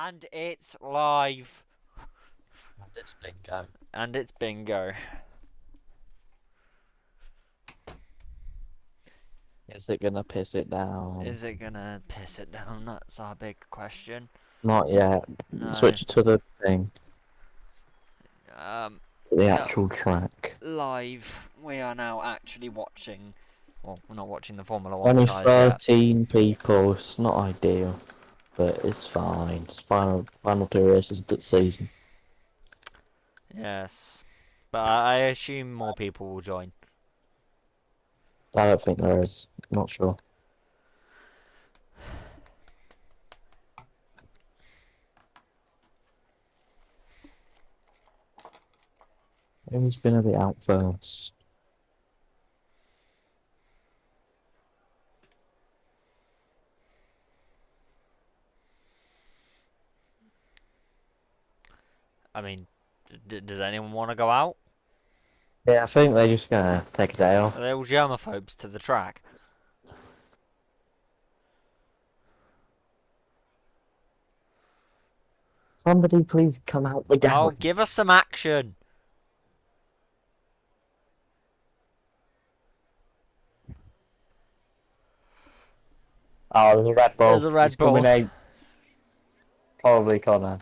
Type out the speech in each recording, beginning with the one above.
And it's live. And it's bingo. And it's bingo. Is it gonna piss it down? Is it gonna piss it down? That's our big question. Not yet. No. Switch to the thing. To the Yeah. actual track. Live. We are now actually watching. Well, we're not watching the Formula 1 Only cars yet. 13 people. It's not ideal, but it's fine. It's final two races this season. Yes. But I assume more people will join. I don't think there is. Not sure. Who's gonna be out first? I mean, does anyone want to go out? Yeah, I think they're just gonna take a day off. Are they all germaphobes to the track? Somebody please come out the Oh, garage. give us some action! Oh, there's a Red Bull. There's a Red He's Bull. coming out. Probably Connor.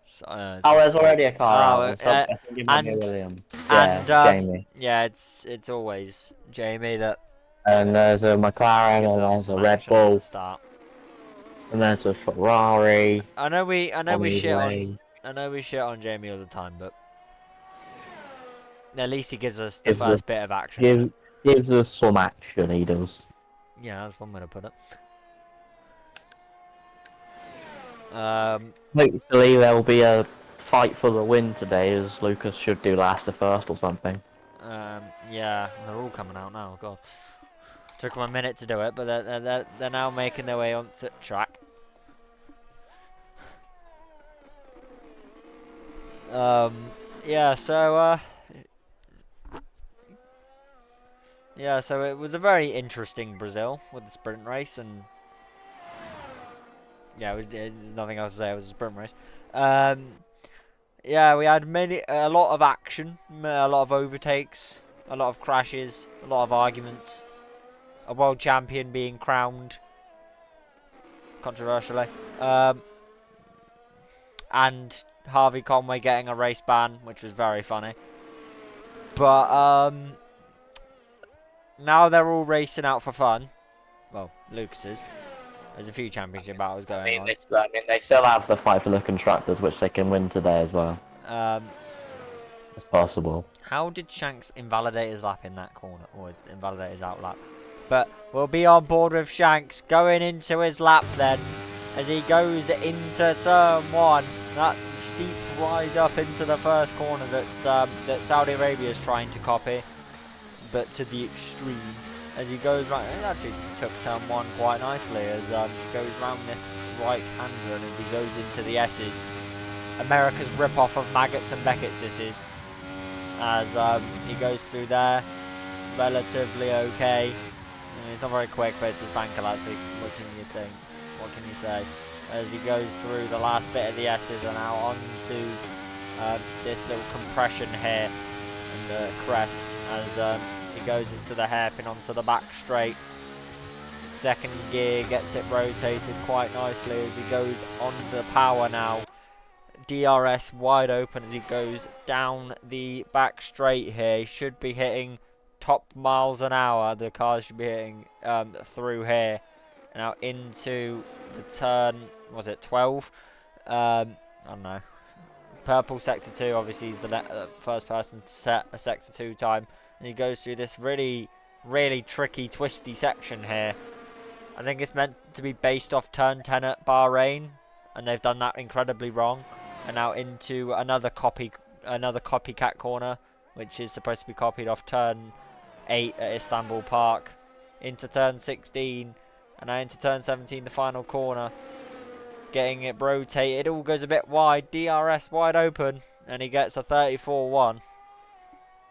So, Oh, there's already a car Oh, out. I think it might be William. Yeah, Jamie. Yeah, it's always Jamie that And there's a McLaren, gives and us there's a some Red action at the Bull, start. and there's a Ferrari. I know we shit way. on Jamie all the time, but at least he gives us the first bit of action. Gives us some action, he does. Yeah, that's one way to put it. Hopefully there'll be a fight for the win today, as Lucas should do last to first or something. Yeah, they're all coming out now. God, took them a minute to do it, but they're now making their way onto the track. Yeah, so it was a very interesting Brazil with the sprint race, and yeah, nothing else to say. It was a sprint race. Yeah, we had a lot of action, a lot of overtakes, a lot of crashes, a lot of arguments. A world champion being crowned, controversially, and Harvey Conway getting a race ban, which was very funny. But now they're all racing out for fun. Well, Lucas's. There's a few championship battles going on. They still have the fight for the constructors, which they can win today as well. It's possible. How did Shanks invalidate his lap in that corner, or invalidate his out lap? But we'll be on board with Shanks going into his lap then, as he goes into turn one. That steep rise up into the first corner that Saudi Arabia is trying to copy, but to the extreme. As he goes right, he actually took turn one quite nicely as he goes round this right-hander, and as he goes into the S's. America's rip-off of Maggots and Beckett's this is. As he goes through there, relatively okay. It's not very quick, but it's his banker lap, so what can you think? What can you say? As he goes through the last bit of the S's and out onto this little compression here in the crest, as he goes into the hairpin onto the back straight. Second gear gets it rotated quite nicely as he goes on the power now. DRS wide open as he goes down the back straight here. He should be hitting top miles an hour. The cars should be hitting through here. Now into the turn, was it 12? I don't know. Purple sector 2, obviously he's the first person to set a sector 2 time. And he goes through this really, really tricky, twisty section here. I think it's meant to be based off turn 10 at Bahrain, and they've done that incredibly wrong. And now into another copycat corner, which is supposed to be copied off turn 8 at Istanbul Park, into turn 16, and now into turn 17, the final corner. Getting it rotated, all goes a bit wide, DRS wide open, and he gets a 34-1.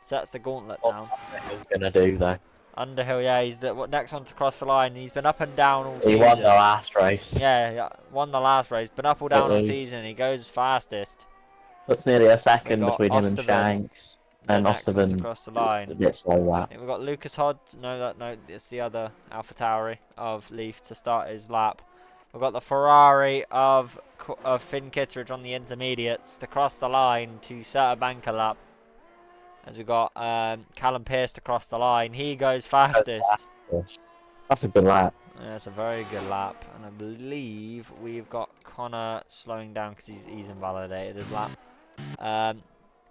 Sets the gauntlet down. What's he gonna do though? Underhill, yeah, he's the next one to cross the line. He's been up and down all season. He won the last race. Yeah, won the last race. Been up or down all season. He goes fastest. That's nearly a second between him and Shanks. And Osterman across the line. A bit slow that. We've got Lucas Hodge. No, it's the other AlphaTauri of Leaf to start his lap. We've got the Ferrari of Finn Kittredge on the intermediates to cross the line to set a banker lap. As we've got Callum Pearce to cross the line. He goes fastest. That's a good lap. Yeah, it's a very good lap. And I believe we've got Connor slowing down because he's invalidated his lap.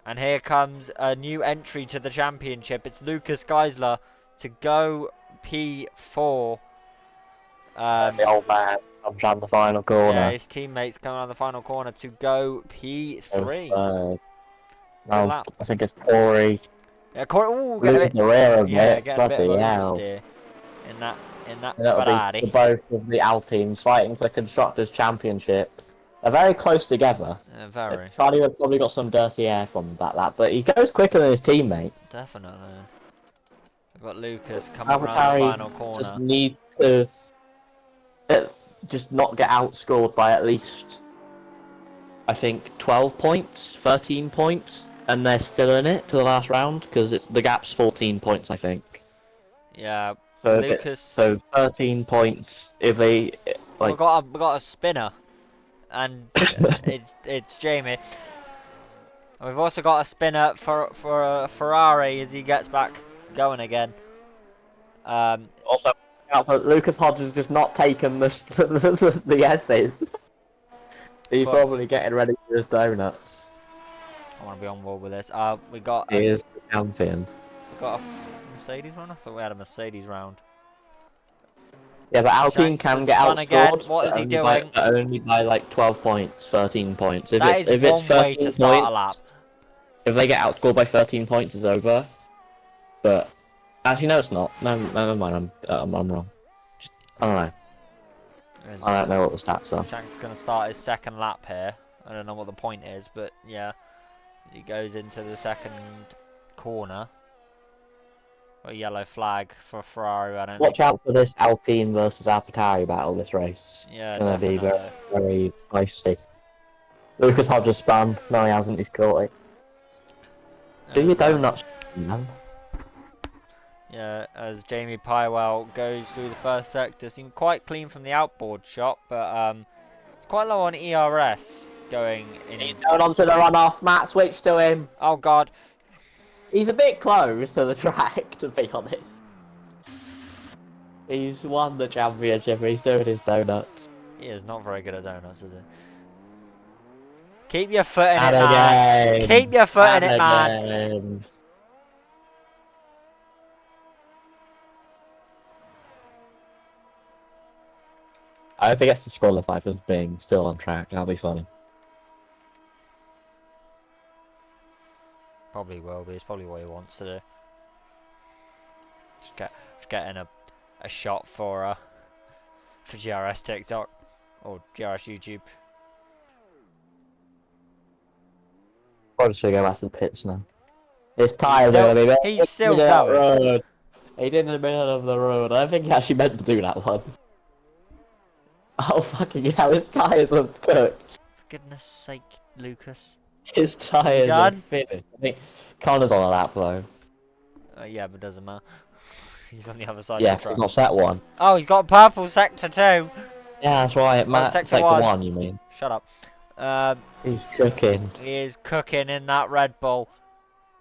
And here comes a new entry to the championship. It's Lucas Geisler to go P4. The old man comes around the final corner. Yeah, his teammates come around the final corner to go P3. No, I think it's Corey. Yeah, Corey. Ooh, getting a bit of a bit of oversteer in that Ferrari. Be both of the Alpines fighting for the Constructors' Championship. They're very close together. Very. Charlie would probably got some dirty air from that lap, but he goes quicker than his teammate. Definitely. We've got Lucas coming around the final corner. Just need to just not get outscored by at least, I think, 12 points, 13 points, and they're still in it to the last round because the gap's 14 points, I think. Yeah. So Lucas. So 13 points if they like. We've got a spinner. And it's Jamie. And we've also got a spinner for Ferrari as he gets back going again. Also, Lucas Hodge has just not taken the S's. He's probably getting ready for his donuts. I want to be on board with this. We got. He is the champion. We got a Mercedes round. I thought we had a Mercedes round. Yeah, but Alpine can get outscored. What is he doing? Only by like 12 points, 13 points. If it's one way to start a lap. If they get outscored by 13 points, it's over. But actually, no, it's not. No, never mind. I'm wrong. I don't know. I don't know what the stats are. Shank's gonna start his second lap here. I don't know what the point is, but yeah, he goes into the second corner. A yellow flag for Ferrari. Watch out for this Alpine versus AlphaTauri battle this race. Yeah, it's going to be very, very feisty. Lucas Hodge has spun. No, he hasn't. He's caught it. Do your donuts, man. Yeah, as Jamie Pywell goes through the first sector, seemed quite clean from the outboard shot, but it's quite low on ERS going in. He's going on to the runoff. Matt, switch to him. Oh God. He's a bit close to the track, to be honest. He's won the championship, he's doing his donuts. He is not very good at donuts, is he? Keep your foot in and it, again. Man. Keep your foot in it, man. I hope he gets disqualified for being still on track, that'll be funny. Probably will be. It's probably what he wants to do. Just getting a shot for GRS TikTok or GRS YouTube. Probably should go back to the pits now. His tyres are gonna be. He's still going. He did in the middle of the road. I think he actually meant to do that one. Oh fucking hell! His tyres are cooked. For goodness sake, Lucas. His tyres are finished. I think Connor's on a lap though. Yeah, but doesn't matter. He's on the other side of the track. He's not set one. Oh, he's got purple sector 2. Yeah, that's right. Matt, sector 1, you mean. Shut up. He's cooking. He is cooking in that Red Bull.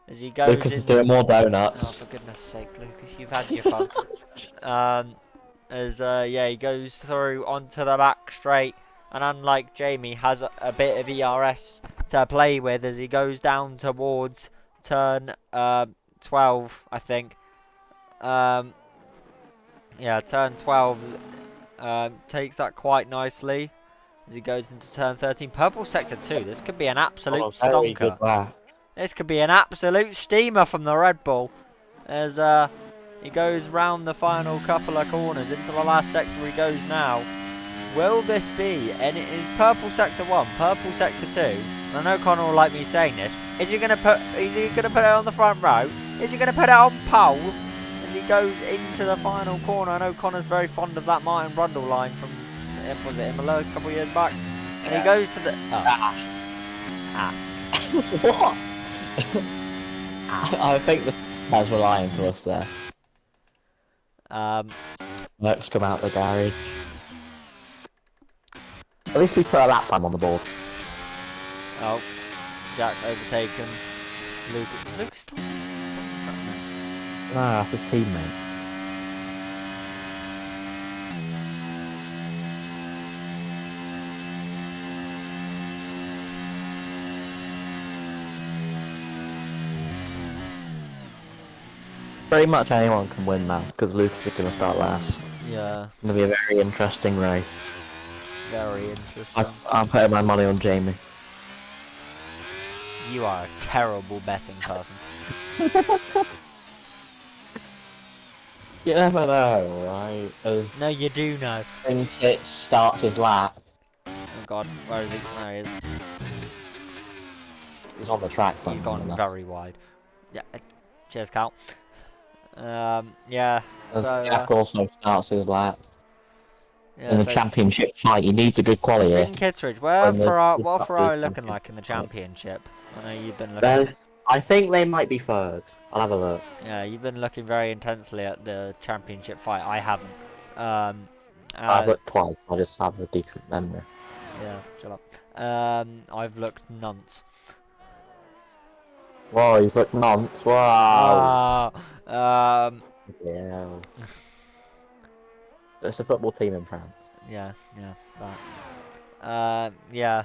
As he goes Lucas is doing more donuts. Oh, for goodness sake, Lucas, you've had your fun. Yeah, he goes through onto the back straight. And unlike Jamie, has a bit of ERS to play with as he goes down towards turn 12, I think. Yeah, turn 12 takes that quite nicely as he goes into turn 13. Purple sector 2. This could be an absolute stonker. This could be an absolute steamer from the Red Bull as he goes round the final couple of corners into the last sector. He goes now. Will this be? And it is purple sector 1, purple sector 2. And I know Connor will like me saying this. Is he gonna put it on the front row? Is he gonna put it on pole? as he goes into the final corner. I know Connor's very fond of that Martin Brundle line from, was it Imola a couple of years back? And he goes to the... What? I think the fans were lying to us there. Let's come out the garage. At least we put a lap time on the board. Oh, Jack's overtaken. Lucas. Is Lucas still? No, that's his teammate. Pretty much anyone can win now, because Lucas is going to start last. Yeah. It's going to be a very interesting race. Very interesting. I'm putting my money on Jamie. You are a terrible betting person. You never know, right? As No, you do know. Pinkett starts his lap. Oh god, where is he? There he is. He's on the track. He's gone very wide. Yeah. Cheers, Cal. Yeah. As So, Jack also starts his lap. yeah, In the so championship fight, he needs a good quality. Finn Kittredge, what are Ferrari looking like in the championship? I know you've been looking. I think they might be third. I'll have a look. Yeah, you've been looking very intensely at the championship fight. I haven't. I've looked twice. I just have a decent memory. Yeah, shut up. I've looked nonce. Whoa, you've looked nonce. Wow. Yeah. It's a football team in France. Yeah, that. Yeah.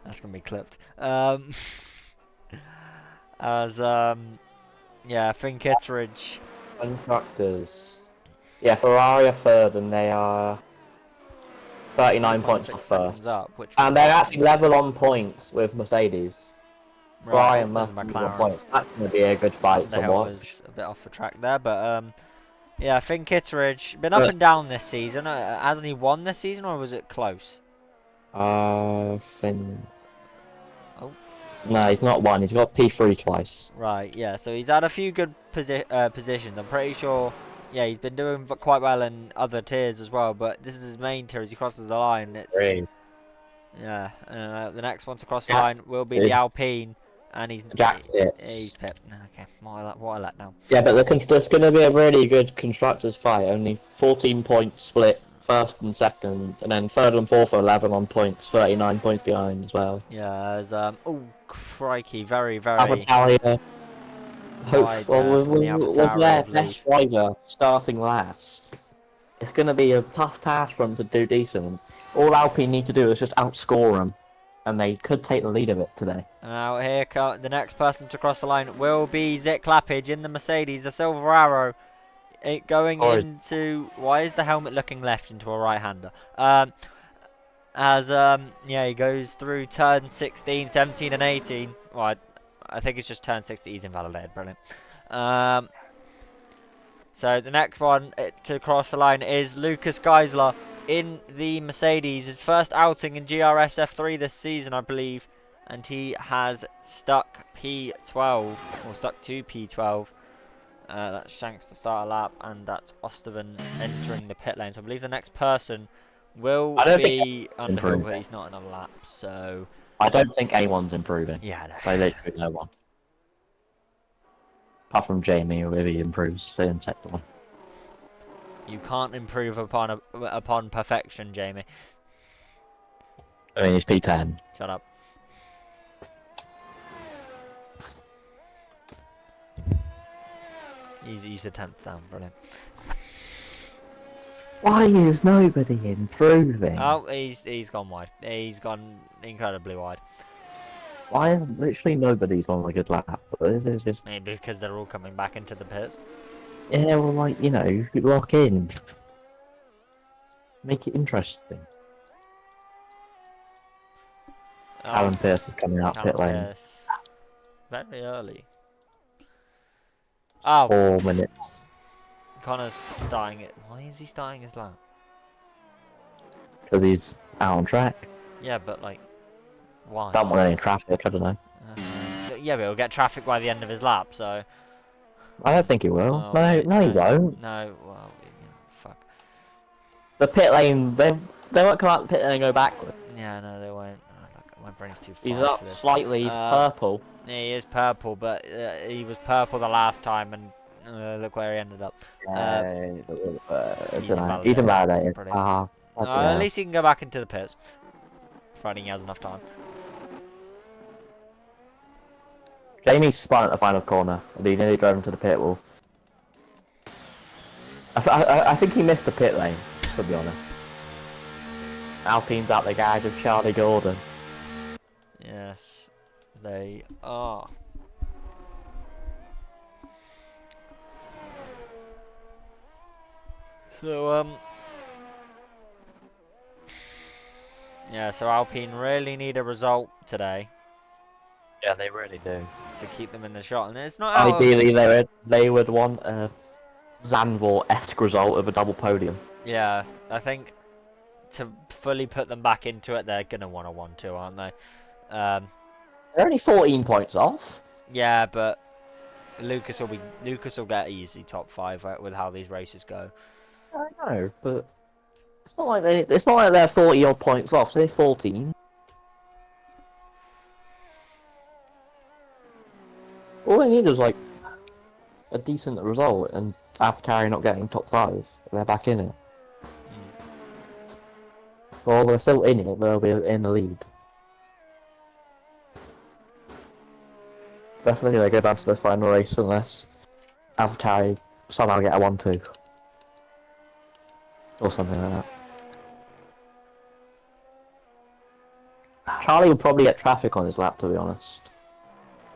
That's gonna be clipped. Yeah, Finn Kittredge. Constructors. Yeah, Ferrari are third and they are 39 points off first. And they're actually level on points with Mercedes. Ferrari and McLaren points. That's going to be a good fight to watch. Was a bit off the track there, but yeah, Finn Kittredge been up and down this season. Hasn't he won this season, or was it close? Finn. Oh. No, he's not won. He's got P3 twice. Right. Yeah. So he's had a few good positions. I'm pretty sure. Yeah, he's been doing quite well in other tiers as well. But this is his main tier as he crosses the line. It's yeah. The next one to cross the line will be the Alpine. And he's pipped. Okay, what a letdown. Yeah, but there's going to be a really good constructors fight. Only 14 points split, first and second, and then third and fourth are 11 on points, 39 points behind as well. Yeah, as oh crikey, very. Alitalia. With their best driver starting last, it's going to be a tough task for them to do decent. All Alpine need to do is just outscore them. And they could take the lead of it today. Now here the next person to cross the line will be Zick Clappage in the Mercedes, the Silver Arrow. Going into... Why is the helmet looking left into a right-hander? Yeah, he goes through turn 16, 17 and 18. Well, I think it's just turn 16. He's invalidated. Brilliant. So the next one to cross the line is Lucas Geisler in the Mercedes, his first outing in GRS F3 this season, I believe, and he has stuck P12, or stuck to P12. That's Shanks to start a lap, and that's Ostervan entering the pit lane. So I believe the next person will be Underhill, but he's not in a lap, so... I don't think anyone's improving. Yeah, no. So literally no one. Apart from Jamie, whoever he improves in sector one. You can't improve upon perfection, Jamie. I mean, he's P10. Shut up. He's the 10th down, brilliant. Why is nobody improving? Oh, he's gone wide. He's gone incredibly wide. Why is literally nobody's on a good lap? This is just... Maybe because they're all coming back into the pits. Yeah, well, like, you know, lock in. Make it interesting. Alan Pearce is coming out pit lane. Very early. Oh. 4 minutes. Connor's starting it. Why is he starting his lap? Because he's out on track. Yeah, but like, why? Don't want any traffic, I don't know. Yeah, but he'll get traffic by the end of his lap, so... I don't think he will. Oh, No, wait, no, he won't. No, well, fuck. The pit lane, they won't come out the pit lane and go backwards. Yeah, no, they won't. Oh, look, my brain's too He's fried up for this. slightly, he's purple. Yeah, he is purple, but he was purple the last time, and look where he ended up. He's invalidated. At least he can go back into the pits, providing he has enough time. Jamie spun at the final corner, and he nearly drove him to the pit wall. I think he missed the pit lane, to be honest. Alpine's out the guide of Charlie Gordon. Yes, they are. So, yeah, so Alpine really need a result today. Yeah, they really do. To keep them in the shot, and it's not out Ideally, they would want a Zandvoort-esque result of a double podium. Yeah, I think to fully put them back into it, they're gonna want a 1-2, aren't they? They're only 14 points off. Yeah, but Lucas will get easy top 5 with how these races go. I know, but it's not like they're 40 odd points off. They're 14. All they need is like a decent result, and AlphaTauri not getting top 5. They're back in it. Well, they're still in it. They'll be in the lead. Definitely, they go down to the final race unless AlphaTauri somehow get a 1-2 or something like that. Charlie will probably get traffic on his lap, to be honest.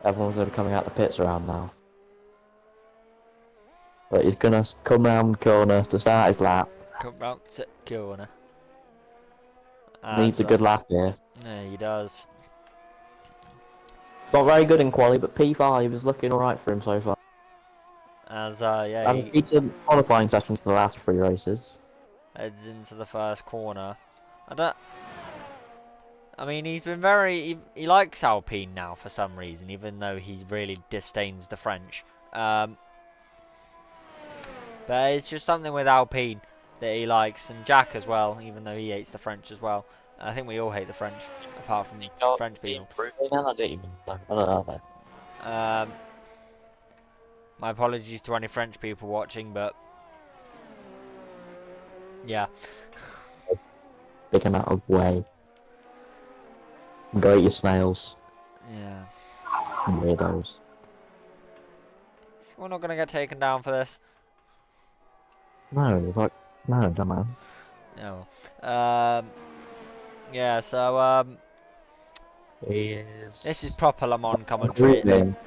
Everyone's going to be coming out the pits around now. But he's going to come round the corner to start his lap. Come round to the corner. Needs a good lap here. Yeah, he does. It's not very good in quali, but P5 is looking alright for him so far. Yeah, And decent qualifying sessions for the last 3 races. Heads into the first corner. I mean, he's been he likes Alpine now for some reason, even though he really disdains the French. But it's just something with Alpine that he likes, and Jack as well, even though he hates the French as well. I think we all hate the French, apart from French people. I don't know. My apologies to any French people watching, but yeah. Big amount of way. Go eat your snails. Yeah. Weirdos. We're not gonna get taken down for this. No, no, come on. No. Yeah, so, this is proper Le Mans commentary.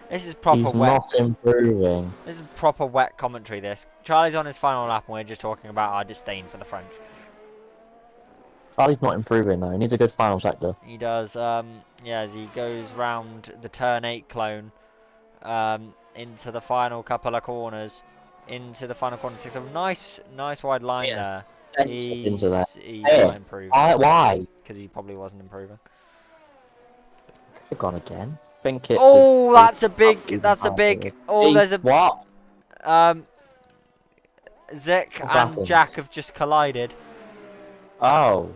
This is proper He's wet. not improving. This is proper wet commentary, this. Charlie's on his final lap and we're just talking about our disdain for the French. Charlie's not improving though, he needs a good final sector. He does, yeah, as he goes round the turn 8 clone, into the final couple of corners, into the final corner 6. A nice wide line there. He's not improving. Why? Because he probably wasn't improving. Could have gone again. Think it. Oh, that's a big. Oh, there's a what? Zick and Jack have just collided. Oh.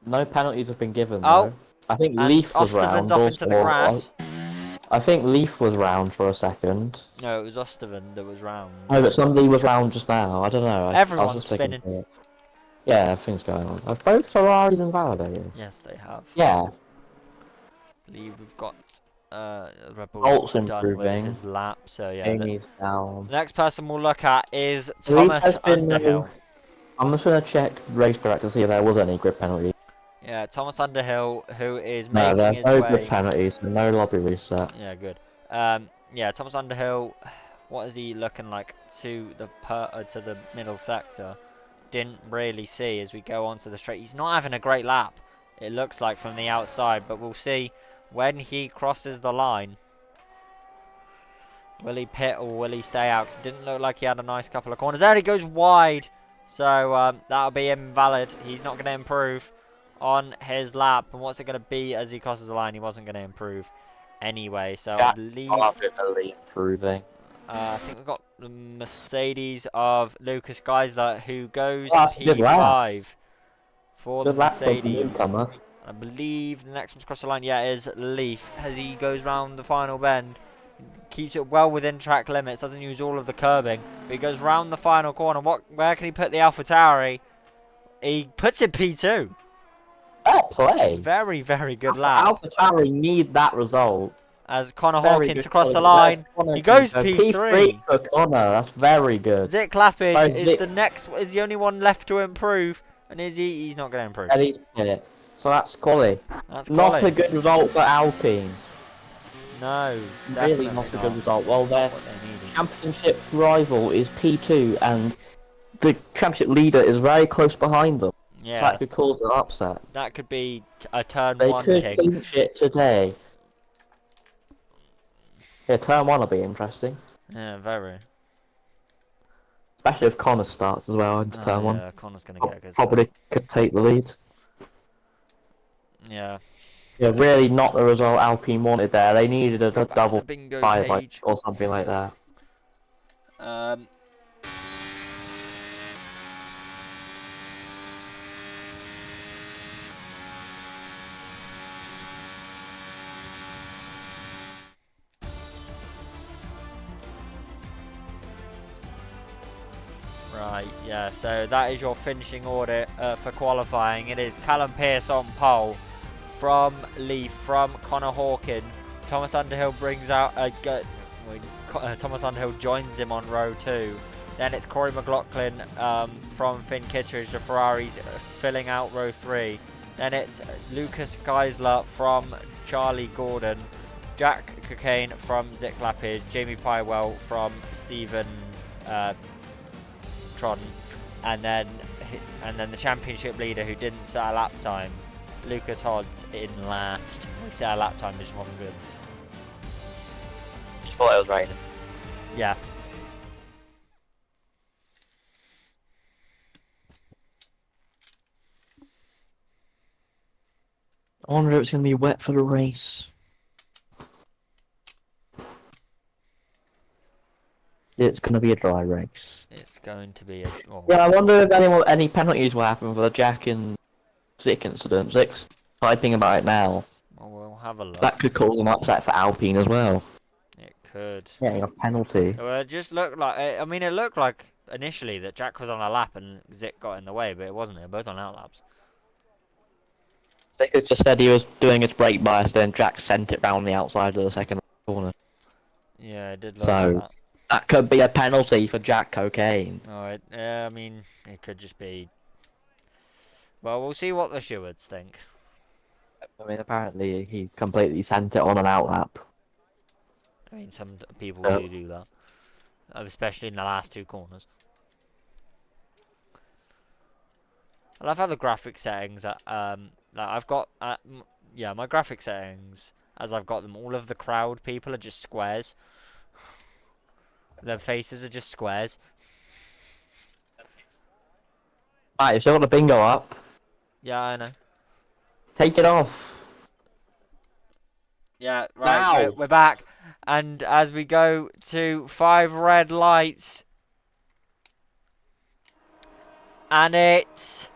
No penalties have been given though. I think Leaf was round. Off into the grass. I think Leaf was round for a second. No, it was Osterven that was round. Oh, but somebody was round just now. I don't know. Everyone's spinning. Yeah, everything's going on. Have both Ferraris invalidated? Yes, they have. Yeah. I believe we've got Red Bull done with his lap. So yeah. Amy's down. The next person we'll look at is Thomas Underhill. I'm just gonna check race track to see if there was any grip penalty. Yeah, Thomas Underhill, who is making there's his no way. grip penalties, so no lobby reset. Yeah, good. Yeah, Thomas Underhill. What is he looking like to the middle sector? Didn't really see as we go onto the straight. He's not having a great lap. It looks like from the outside, but we'll see when he crosses the line. Will he pit or will he stay out? 'Cause it didn't look like he had a nice couple of corners. There he goes wide. So that'll be invalid. He's not going to improve on his lap. And what's it going to be as he crosses the line? He wasn't going to improve anyway. So I Jack believe marginally improving. I think we've got the Mercedes of Lucas Geisler, who goes Oh, that's a good lap. P5 for the Good lap for the Mercedes. newcomer. I believe the next one's across the line. Yeah, it is Leaf as he goes round the final bend. Keeps it well within track limits. Doesn't use all of the curbing, but he goes round the final corner. Where can he put the AlphaTauri? He puts it P2. Fair play. Very, very good lap. AlphaTauri need that result. As Connor Very Hawkins good across the quality. line, he goes P3 P3. for Connor. That's very good. Zik Clappage is Zik- is the only one left to improve, and he's not going to improve. And he's in it. So that's quality. That's Not quality. a good result for Alpine. No, Really not a good result. Well, their What they needed. championship rival is P2, and the championship leader is very close behind them. Yeah, So that could cause an upset. that could be a turn They one could king. clinch it today. Yeah, turn one will be interesting. Yeah, very. Especially if Connor starts as well into turn one. Yeah, Connor's going to get a good Probably could take the lead. start. Yeah. Yeah, really not the result Alpine wanted there. They needed a double bingo five page. or something like that. Right, yeah, so that is your finishing order for qualifying. It is Callum Pearce on pole, from Leaf, from Connor Hawkin. Thomas Underhill brings out Thomas Underhill joins him on row 2. Then it's Corey McLaughlin from Finn Kittredge, the Ferraris filling out row 3. Then it's Lucas Geisler from Charlie Gordon, Jack Cocaine from Zik Lapid, Jamie Pywell from Stephen Trodden, and then the championship leader who didn't set a lap time, Lucas Hodds, in last. He set a lap time, just wasn't good. You thought it was raining. Yeah. I wonder if it's going to be wet for the race. It's going to be a dry race. It's going to be Yeah, I wonder if any penalties will happen for the Jack and Zik incident. Zik's typing about it now. Well, we'll have a look. That could cause an upset for Alpine as well. It could. Getting a penalty. Well, it just looked like. I mean, it looked like initially that Jack was on a lap and Zik got in the way, but it wasn't. They're both on out laps. Zik has just said he was doing his brake bias, then Jack sent it round the outside of the second corner. Yeah, it did look like that. That could be a penalty for Jack Cocaine. Alright, I mean, it could just be. Well, we'll see what the stewards think. I mean, apparently he completely sent it on an outlap. I mean, some people do that, especially in the last 2 corners. I love how the graphic settings like I've got my graphic settings as I've got them. All of the crowd people are just squares. Their faces are just squares. Right, you've still got the bingo up. Yeah, I know. Take it off. Yeah, right, we're back. And as we go to 5 red lights. And it's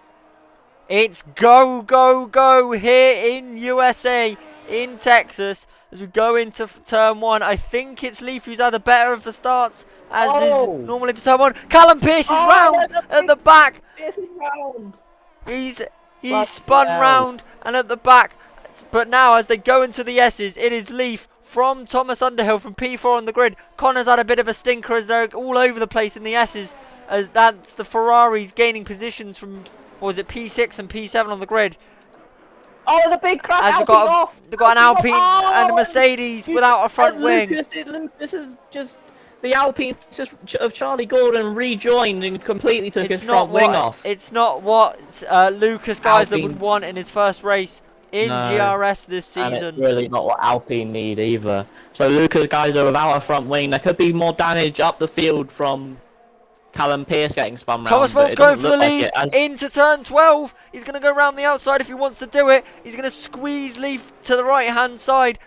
go, go, go here in USA, in Texas. As we go into turn 1, I think it's Leaf who's had the better of the starts, as is normally to turn 1. Callum Pearce is round at the back. He's spun round and at the back. But now, as they go into the S's, it is Leaf from Thomas Underhill from P4 on the grid. Connor's had a bit of a stinker as they're all over the place in the S's, as that's the Ferraris gaining positions from, what was it, P6 and P7 on the grid. Oh, the big crash! They've got an Alpine and a Mercedes without a front wing. Lucas is just the Alpine of Charlie Gordon rejoined and completely took his front wing off. It's not what Lucas Geisler would want in his first race in GRS this season. And it's really not what Alpine need either. So Lucas Geisler without a front wing, there could be more damage up the field from Callum Pearce getting spun round. Thomas Wolf's going for the lead into turn 12. He's going to go around the outside if he wants to do it. He's going to squeeze Leaf to the right-hand side.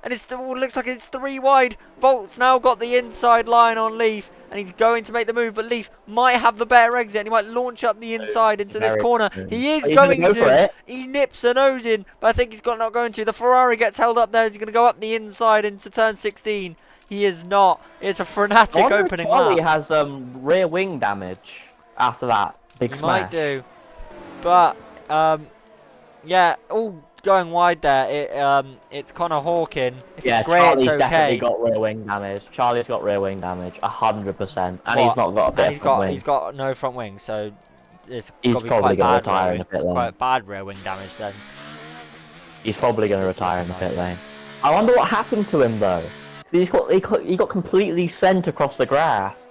and it looks like it's 3 wide. Volt's now got the inside line on Leaf, and he's going to make the move, but Leaf might have the better exit, and he might launch up the inside into this corner. He is going to. He nips a nose in, but I think he's not going to. The Ferrari gets held up there. He's going to go up the inside into turn 16. He is not. It's a frenetic opening lap. Charlie has rear wing damage after that big smash. Might do, but yeah, all going wide there. It's Connor Hawkin. If it's grey, Charlie's it's okay. Definitely got rear wing damage. Charlie's got rear wing damage, 100%, and he's not got a bit of front wing. He's got no front wing, so it's he's probably going to retire in the pit lane. Quite bad rear wing damage then. He's probably going to retire in the pit lane. I wonder what happened to him though. He got completely sent across the grass.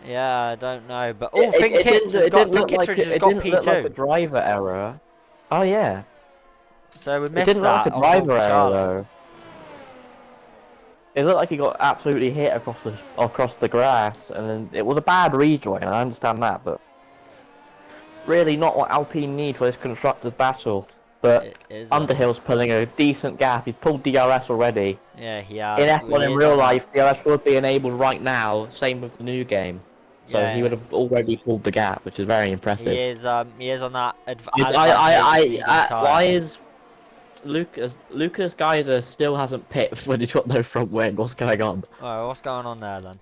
Yeah, I don't know, but Finn Kittredge has got P2. It didn't look like a driver error. Oh yeah. So we missed that. It didn't look like a driver error though. It looked like he got absolutely hit across the grass, and then it was a bad rejoin. I understand that, but really not what Alpine need for this constructors battle. But Underhill's pulling a decent gap. He's pulled DRS already. Yeah, he has. In F1 in real life, DRS would be enabled right now. Same with the new game. So yeah. He would have already pulled the gap, which is very impressive. He is on that. Why is Lucas Geyser still hasn't pit when he's got no front wing? What's going on? Oh, what's going on there then?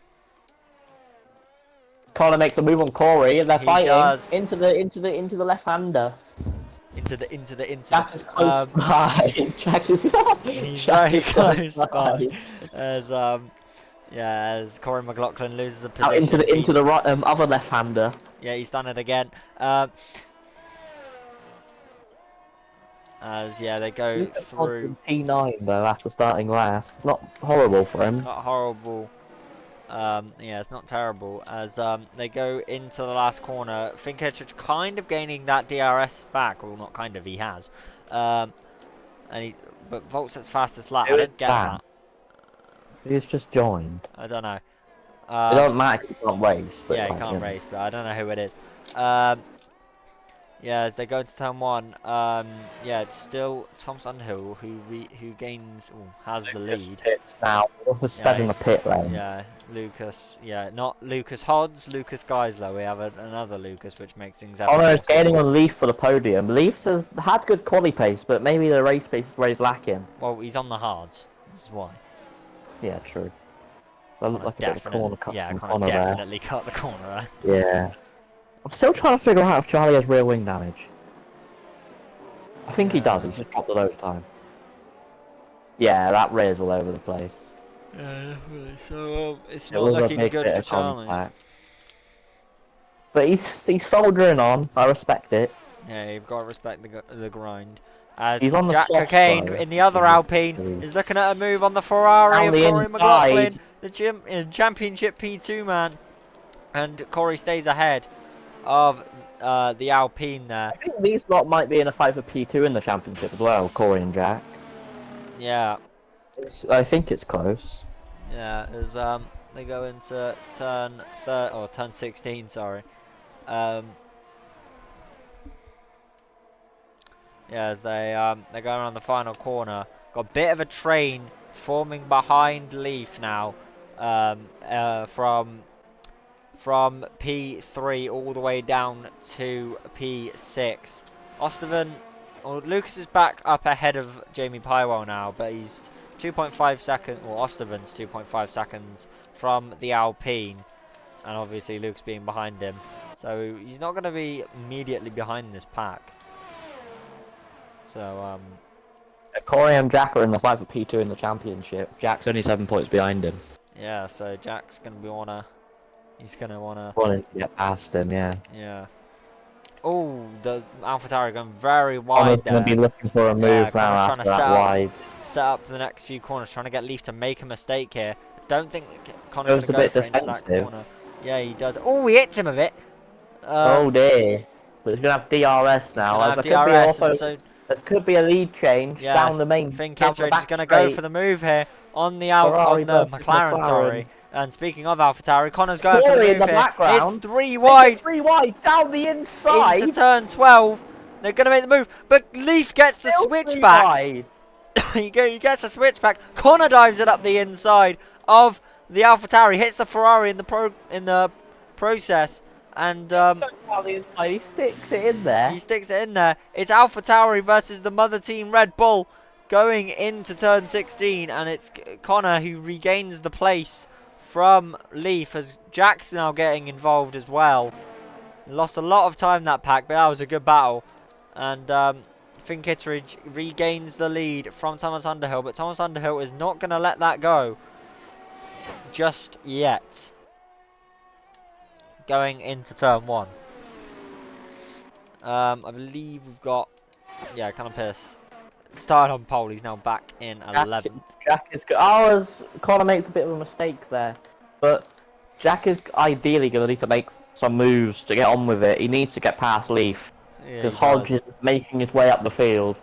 Connor makes a move on Corey, and they're fighting into the left-hander. Jack is close by. He's very close by. As Corey McLaughlin loses a position. Into the right, other left-hander. Yeah, he's done it again. They go through. P9 though after starting last. Not horrible for him. Not horrible. It's not terrible as they go into the last corner. Finn Kittredge kind of gaining that DRS back, well, not kind of, he has. But Volt's its fastest lap. I don't get that. He's just joined. I don't know. It don't matter. He can't race. But yeah, he can't race, but I don't know who it is. As they go into turn 1, it's still Thomas Underhill who has the lead. Pits now. Lucas sped in the pit lane. Yeah, Lucas. Yeah, not Lucas Hodds, Lucas Geisler. We have another Lucas, which makes things. Is gaining on Leaf for the podium. Leaf has had good quali pace, but maybe the race pace is where he's lacking. Well, he's on the hards. That's why. Yeah, true. That looked like a bit of a corner cut. Yeah, kind of definitely cut the corner. Right? Yeah. I'm still trying to figure out if Charlie has rear wing damage. I think he does, he's just dropped the load time. Yeah, that rear's all over the place. Yeah, definitely. So, it's not looking good for Charlie. But he's soldering on, I respect it. Yeah, you've got to respect the grind. As he's on the Jack Cocaine in the other Alpine is looking at a move on the Ferrari of Corey McLaughlin, the championship P2 man. And Corey stays ahead of the Alpine there. I think these lot might be in a fight for P2 in the championship as well, Corey and Jack. Yeah. I think it's close. Yeah, as they go into turn 16, sorry. As they're going around the final corner. Got a bit of a train forming behind Leaf now. From P3 all the way down to P6. Lucas is back up ahead of Jamie Pywell now, but he's 2.5 seconds, or Osterven's 2.5 seconds from the Alpine, and obviously Lucas being behind him. So he's not going to be immediately behind this pack. So, Corey and Jack are in the fight for P2 in the championship. Jack's only 7 points behind him. Yeah, so Jack's going to He's going to want to get past him, yeah. Yeah. Oh, the AlphaTauri going very wide there. Going to be looking for a move now after that wide. Set up the next few corners, trying to get Leaf to make a mistake here. Don't think Connor's going to go for it into that corner. Yeah, he does. Oh, he hits him a bit. Oh dear. But he's going to have DRS now. This could be a lead change down the main. Finn Kittredge is going to go for the move here on the McLaren, sorry. And speaking of AlphaTauri, Connor's going for the move here. It's 3 wide. It's 3 wide down the inside. Into turn 12. They're going to make the move. But Leaf gets the switch back. he gets a switchback. Connor dives it up the inside of the AlphaTauri. Hits the Ferrari in the process. And he sticks it in there. He sticks it in there. It's AlphaTauri versus the mother team Red Bull going into turn 16. And it's Connor who regains the place from Leaf as Jack's now getting involved as well. He lost a lot of time that pack, but that was a good battle. And Finn Kitteridge regains the lead from Thomas Underhill, but Thomas Underhill is not going to let that go just yet. Going into turn 1. I believe we've got, Callum Pierce started on pole. He's now back in 11th. Jack is good. Connor makes a bit of a mistake there, but Jack is ideally going to need to make some moves to get on with it. He needs to get past Leaf because Hodge is making his way up the field.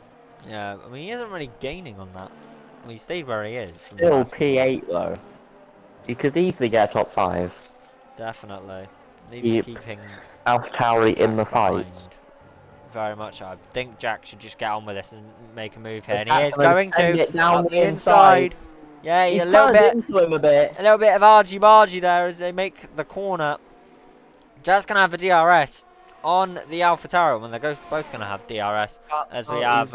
Yeah, I mean he isn't really gaining on that. Well, he stayed where he is. Still P8 though. He could easily get a top 5. Definitely. Leaf's keeping AlphaTauri in the fight. Very much. I think Jack should just get on with this and make a move here. And he is going to down the inside. Yeah, he's a little bit into him a bit. A little bit of argy-bargy there as they make the corner. Jack's going to have a DRS on the AlphaTauri when they're both going to have DRS, as we have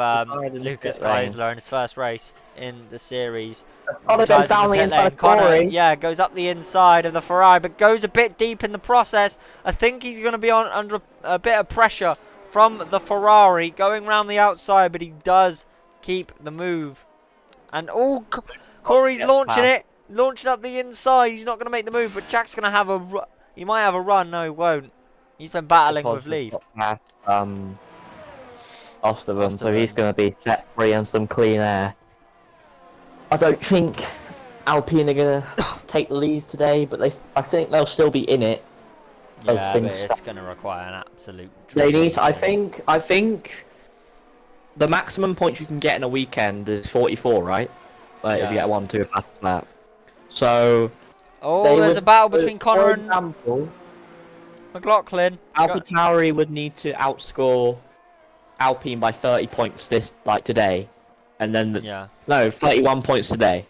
Lucas Geisler in his first race in the series. Connor goes down the inside of Corey. Yeah, goes up the inside of the Ferrari, but goes a bit deep in the process. I think he's going to be under a bit of pressure from the Ferrari, going round the outside, but he does keep the move. And Corey's launching up the inside. He's not going to make the move, but Jack's going to have he might have a run. No, he won't. He's been battling with Leaf. Osterman, so he's going to be set free and some clean air. I don't think Alpine are going to take the lead today, but I think they'll still be in it. Yeah, but it's going to require an absolute. They need. I think the maximum points you can get in a weekend is 44, right? Like if you get 1-2 fastest lap. So. Oh, there's a battle between Connor and McLaughlin. AlphaTauri would need to outscore Alpine by 30 points today, and then 31 points today,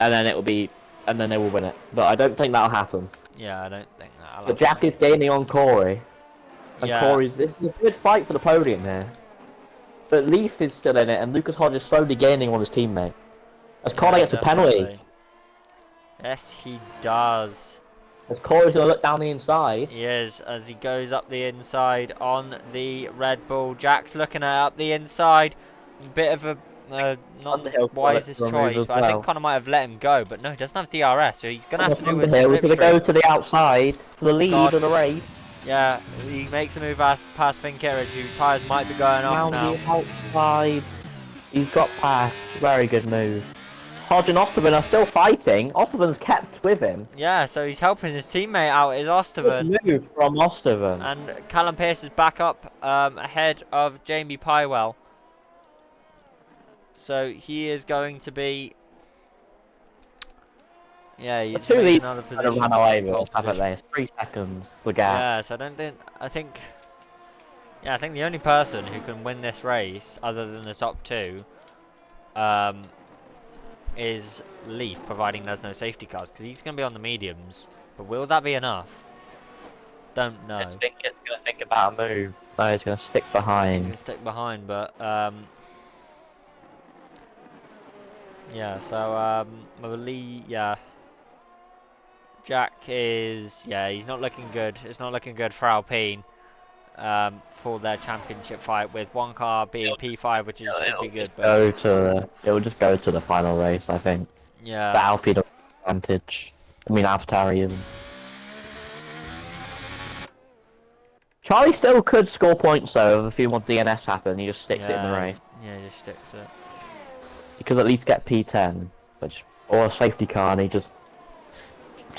and then it will be, and then they will win it. But I don't think that'll happen. Yeah, I don't think that'll But Jack is gaining on Corey, and this is a good fight for the podium here. But Leaf is still in it, and Lucas Hodge is slowly gaining on his teammate. As Connor gets a penalty. Yes, he does. As Corey's going to look down the inside. He is, as he goes up the inside on the Red Bull. Jack's looking up the inside. A bit of a not the wisest choice, but I think Connor might have let him go. But no, he doesn't have DRS, so he's going to have to do his slipstream. He's going to go to the outside for the lead of the race. Yeah, he makes a move past Finn Kitteridge, whose tyres might be going off now. The outside. He's got past. Very good move. Hodge and Osterman are still fighting. Osterman's kept with him. Yeah, so he's helping his teammate out. Is Osterman? Good move from Osterman. And Callum Pierce is back up ahead of Jamie Pywell. So he is going to be. Yeah, he's in another position. Run away with it, haven't they? It's 3 seconds. The gap. Yeah, so I think the only person who can win this race, other than the top 2, is Leaf, providing there's no safety cars, because he's going to be on the mediums. But will that be enough? Don't know. I think it's going to think about a move. No, he's going to stick behind. He's going to stick behind, but yeah. So I believe Jack is he's not looking good. It's not looking good for Alpine. For their championship fight, with one car being P5, which should be good. But it'll just go to the final race, I think. Yeah. The Alpine advantage. I mean, AlphaTauri isn't. Charlie still could score points though if a few more DNS happen. He just sticks it in the race. Yeah, he just sticks it. He could at least get P10, or a safety car, and he just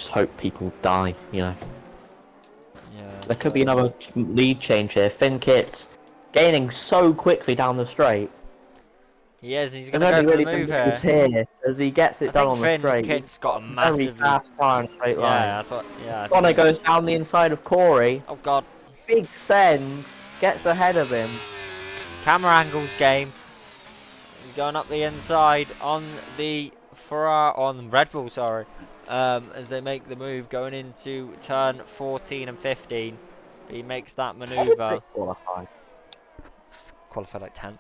hope people die, you know. There could be another lead change here. Finn Kit gaining so quickly down the straight. He is. He's going to go for the move here. As he gets it done on the straight. Finn Kit's got a massive fast car in a straight line. Yeah, that's what. Yeah. Connor goes down the inside of Corey. Oh God. Big send. Gets ahead of him. Camera angles game. going up the inside on the Red Bull, sorry. As they make the move going into turn 14 and 15. But he makes that maneuver. Qualified like 10th.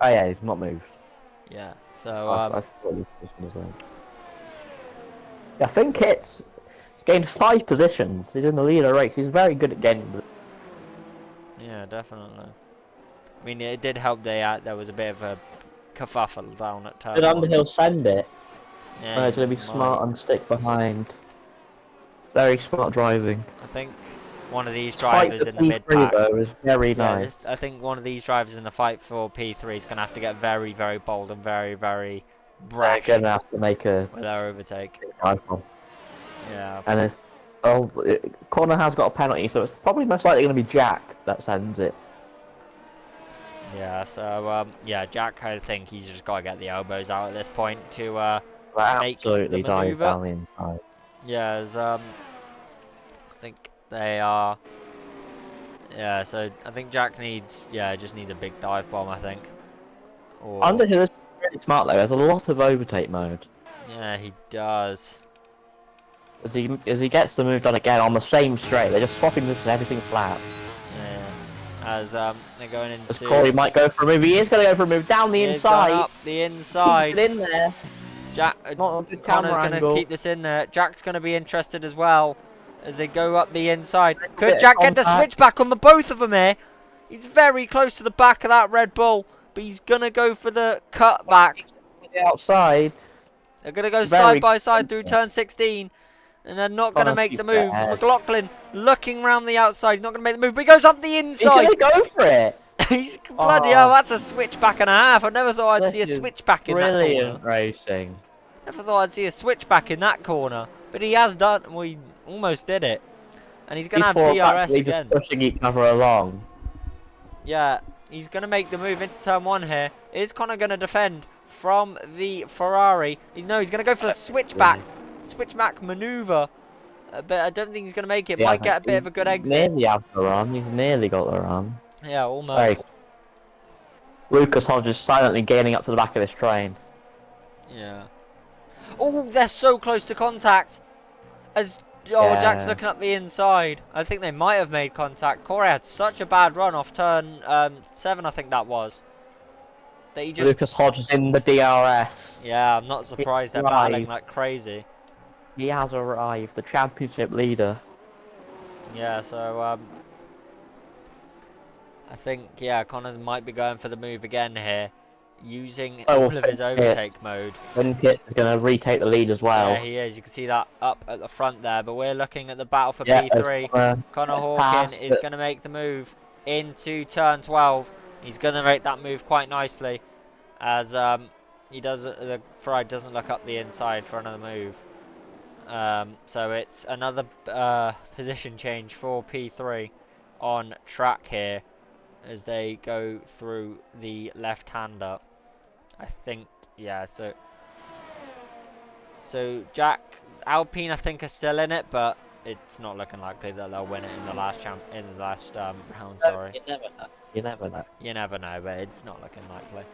Oh yeah, he's not moved. Yeah, so I thought he was I think it's gained 5 positions. He's in the leader race. He's very good at gaining. Yeah, definitely. I mean, it did help there was a bit of a kerfuffle down at turn 1. He'll send it. Yeah, he's going to be smart and stick behind. Very smart driving. I think one of these drivers in the mid pack is very nice. I think one of these drivers in the fight for P3 is going to have to get very, very bold and very, very brash. They're going to have to make a with their overtake. Yeah. And it's Connor has got a penalty, so it's probably most likely going to be Jack that sends it. Yeah. So yeah, Jack. I think he's just got to get the elbows out at this point to make absolutely the maneuver. down the inside. Yeah. As, I think they are. Yeah. So I think Jack needs. Yeah, just needs a big dive bomb. I think. Or... Underhill is really smart though. There's a lot of overtake mode. Yeah, he does. As he gets the move done again on the same straight, they're just swapping this and everything flat. Yeah. As they're going into. As Corey might go for a move, he is going to go for a move down the inside. Up the inside. Keep it in there. Jack. Connor's going to keep this in there. Jack's going to be interested as well as they go up the inside. Could Jack get the switchback on the both of them here? He's very close to the back of that Red Bull, but he's going to go for the cutback. Outside. They're going to go side by side through turn 16. And they're not going to make the move. McLaughlin looking round the outside. He's not going to make the move, but he goes up the inside. He's going to go for it. He's bloody hell, that's a switchback and a half. I never thought I'd see a switchback in that corner. Brilliant racing. Never thought I'd see a switchback in that corner. But he has done. Well, he almost did it. And he's going to have DRS again. Just pushing each other along. Yeah, he's going to make the move into turn 1 here. Is Connor going to defend from the Ferrari? He's going to go for the switchback. Switchback maneuver, but I don't think he's going to make it. Yeah, might get a bit of a good exit. Nearly out the run. He's nearly got the run. Yeah, almost. Lucas Hodges silently gaining up to the back of this train. Yeah. Oh, they're so close to contact. As Jack's looking up the inside. I think they might have made contact. Corey had such a bad run off turn 7, I think that was. That he just... Lucas Hodges in the DRS. Yeah, I'm not surprised they're battling like crazy. He has arrived, the championship leader. Yeah, so I think Connor might be going for the move again here, using all of his overtake mode. Winkits is going to retake the lead as well. Yeah, he is. You can see that up at the front there. But we're looking at the battle for P3. Connor Hawkin is going to make the move into turn 12. He's going to make that move quite nicely, as he does. The Ferrari doesn't look up the inside for another move. So it's another position change for P3 on track here as they go through the left-hander. I think, yeah, so Jack, Alpine I think are still in it, but it's not looking likely that they'll win it in the last round, sorry. You never know. You never know. You never know, but it's not looking likely.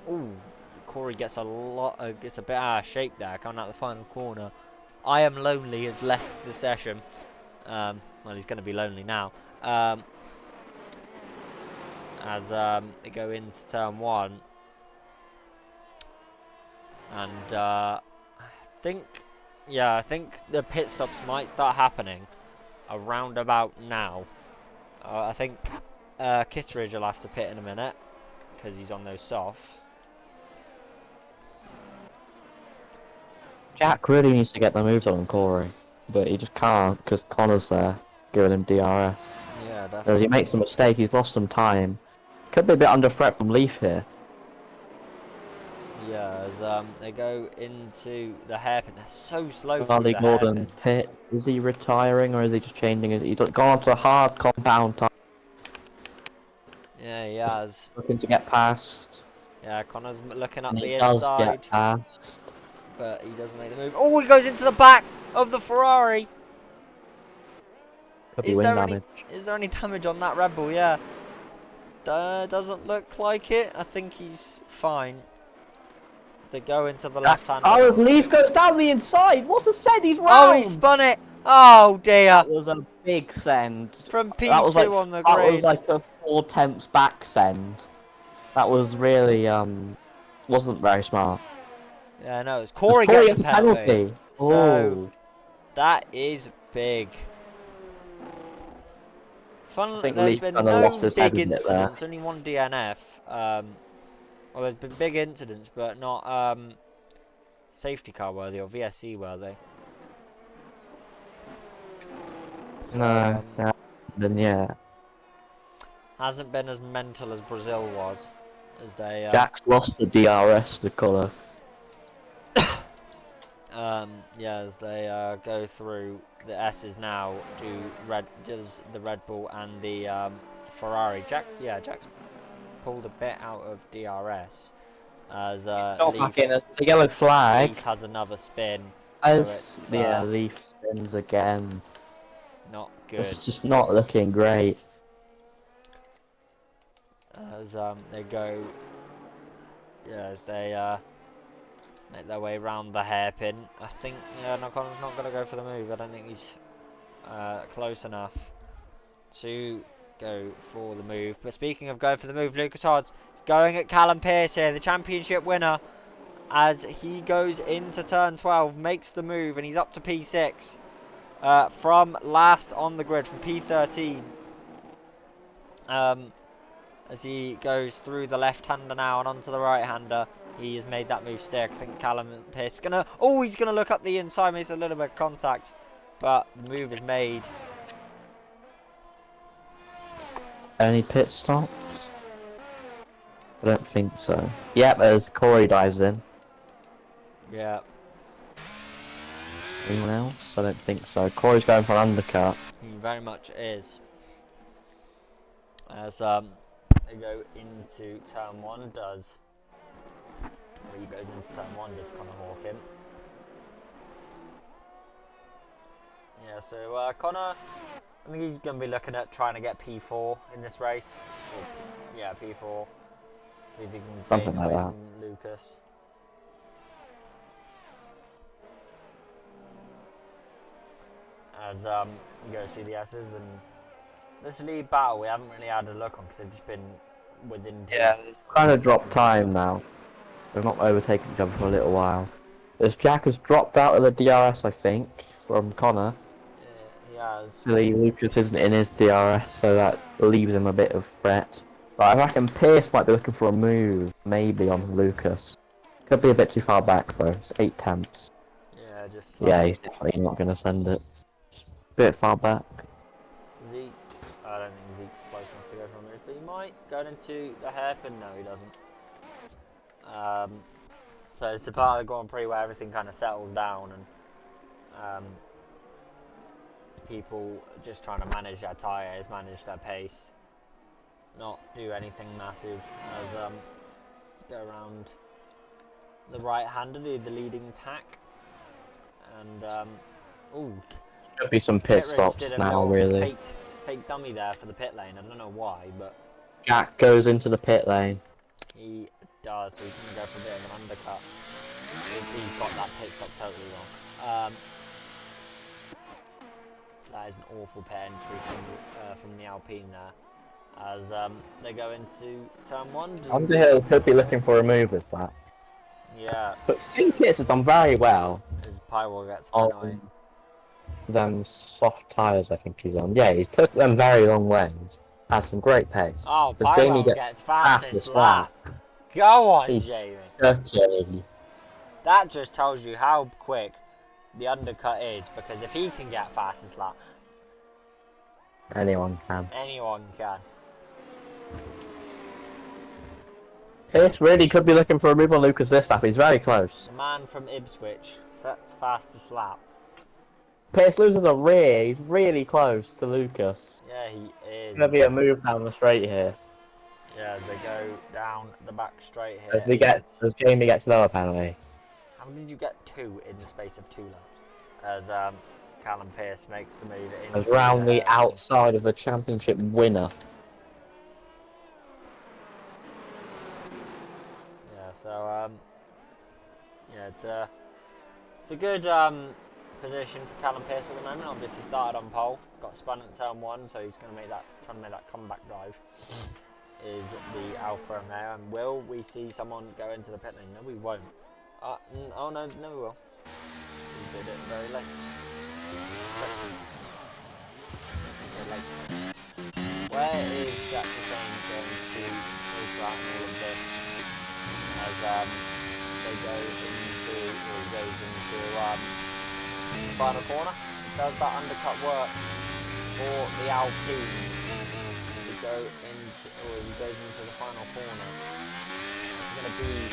Ooh. Corey gets gets a bit out of shape there, coming out the final corner. I Am Lonely has left the session. Well, he's going to be lonely now. As they go into turn 1. And I think the pit stops might start happening around about now. I think Kittredge will have to pit in a minute because he's on those softs. Jack really needs to get the moves on Corey, but he just can't because Connor's there giving him DRS. Yeah, definitely. As he makes a mistake, he's lost some time. Could be a bit under threat from Leaf here. Yeah, as they go into the hairpin, they're so slow. Charlie Gordon pit. Is he retiring or is he just changing it? He's gone on to a hard compound time. Yeah, he has. Looking to get past. Yeah, Connor's looking up and the does inside. Get past. But he doesn't make the move. Oh, he goes into the back of the Ferrari. Could be wing damage. Is there any damage on that Red Bull? Yeah. Doesn't look like it. I think he's fine. If they go into the left hand. Oh, the leaf goes down the inside. What's the send? He's round. Oh, he spun it. Oh dear. That was a big send. From P2 that was like, on the That grid. was like a 4/10 back send. That was really wasn't very smart. Yeah, no, it's Corey gets a penalty. Oh. So that is big. Funnily, there's been no big incidents, only one DNF. Well, there's been big incidents, but not safety car worthy or VSC worthy. So, no, then yeah. Hasn't been as mental as Brazil was, as they. Jack's lost the DRS to colour. Yeah, as they go through the S's now, does the Red Bull and the Ferrari. Jack's pulled a bit out of DRS as Leaf, the yellow flag. Leaf has another spin. So Leaf spins again. Not good. It's just not looking great. As they go, as they make their way around the hairpin. I think Connor's not going to go for the move. I don't think he's close enough to go for the move. But speaking of going for the move, Lucas Hodds is going at Callum Pearce here, the championship winner, as he goes into turn 12, makes the move, and he's up to P6 from last on the grid, from P13. As he goes through the left-hander now and onto the right-hander. He has made that move stick. I think Callum Pearce is going to... Oh, he's going to look up the inside. Makes a little bit of contact. But the move is made. Any pit stops? I don't think so. Yep, as Corey dives in. Yeah. Anyone else? I don't think so. Corey's going for an undercut. He very much is. As they go into turn 1, does... He goes into turn 1, does Connor Hawkin. Yeah, so Connor, I think he's going to be looking at trying to get P4 in this race. Or, yeah, P4. See if he can gain away from Lucas. As he goes through the S's, and this lead battle we haven't really had a look on because they've just been within. Yeah, it's kind of dropped time now. They've not overtaken each other for a little while. As Jack has dropped out of the DRS, I think, from Connor. Yeah, he has. Lucas isn't in his DRS, so that leaves him a bit of threat. But I reckon Pearce might be looking for a move, maybe on Lucas. Could be a bit too far back though. It's 8/10. Yeah, just. Yeah, he's definitely not going to send it. Bit far back. Zeke, I don't think Zeke's close enough to go for a move, but he might go into the hairpin. No, he doesn't. So it's the part of the Grand Prix where everything kind of settles down and people just trying to manage their tyres, manage their pace, not do anything massive. As go around the right-hander, the leading pack, and could be some pit stops now, really. Fake dummy there for the pit lane. I don't know why, but Jack goes into the pit lane. He does, so he's going to go for a bit of an undercut. He's got that pit stop totally wrong. That is an awful pit entry from the Alpine there. As they go into turn 1. Underhill could be looking for a move as that. Yeah. But Finn Pitts has done very well. As Pyrewall gets penalty. Them soft tyres I think he's on. Yeah, he's took them very long lanes. Had some great pace. Oh, Pyrewall gets fastest lap. Go on, Jamie. Okay. That just tells you how quick the undercut is, because if he can get fastest lap, anyone can. Anyone can. Pierce really could be looking for a move on Lucas this lap. He's very close. The man from Ipswich sets fastest lap. Pierce loses a rear. He's really close to Lucas. Yeah, he is. Gonna be a move down the straight here. Yeah, as they go down the back straight here. As Jamie gets another penalty. How did you get 2 in the space of 2 laps? As Callum Pearce makes the move As into round the hairpin. outside of the championship winner. Yeah, so yeah, it's a good position for Callum Pearce at the moment. Obviously started on pole, got spun at turn 1, so he's going to trying to make that comeback drive. Is the Alpha Romeo, and will we see someone go into the pit lane? No, we won't. Oh no, we will. He did it very late. Where is Jack Hussain going to filter out all of this as they go into, or he goes into the final corner? Does that undercut work for the Alpine to go into, or he goes into the final corner? It's going to be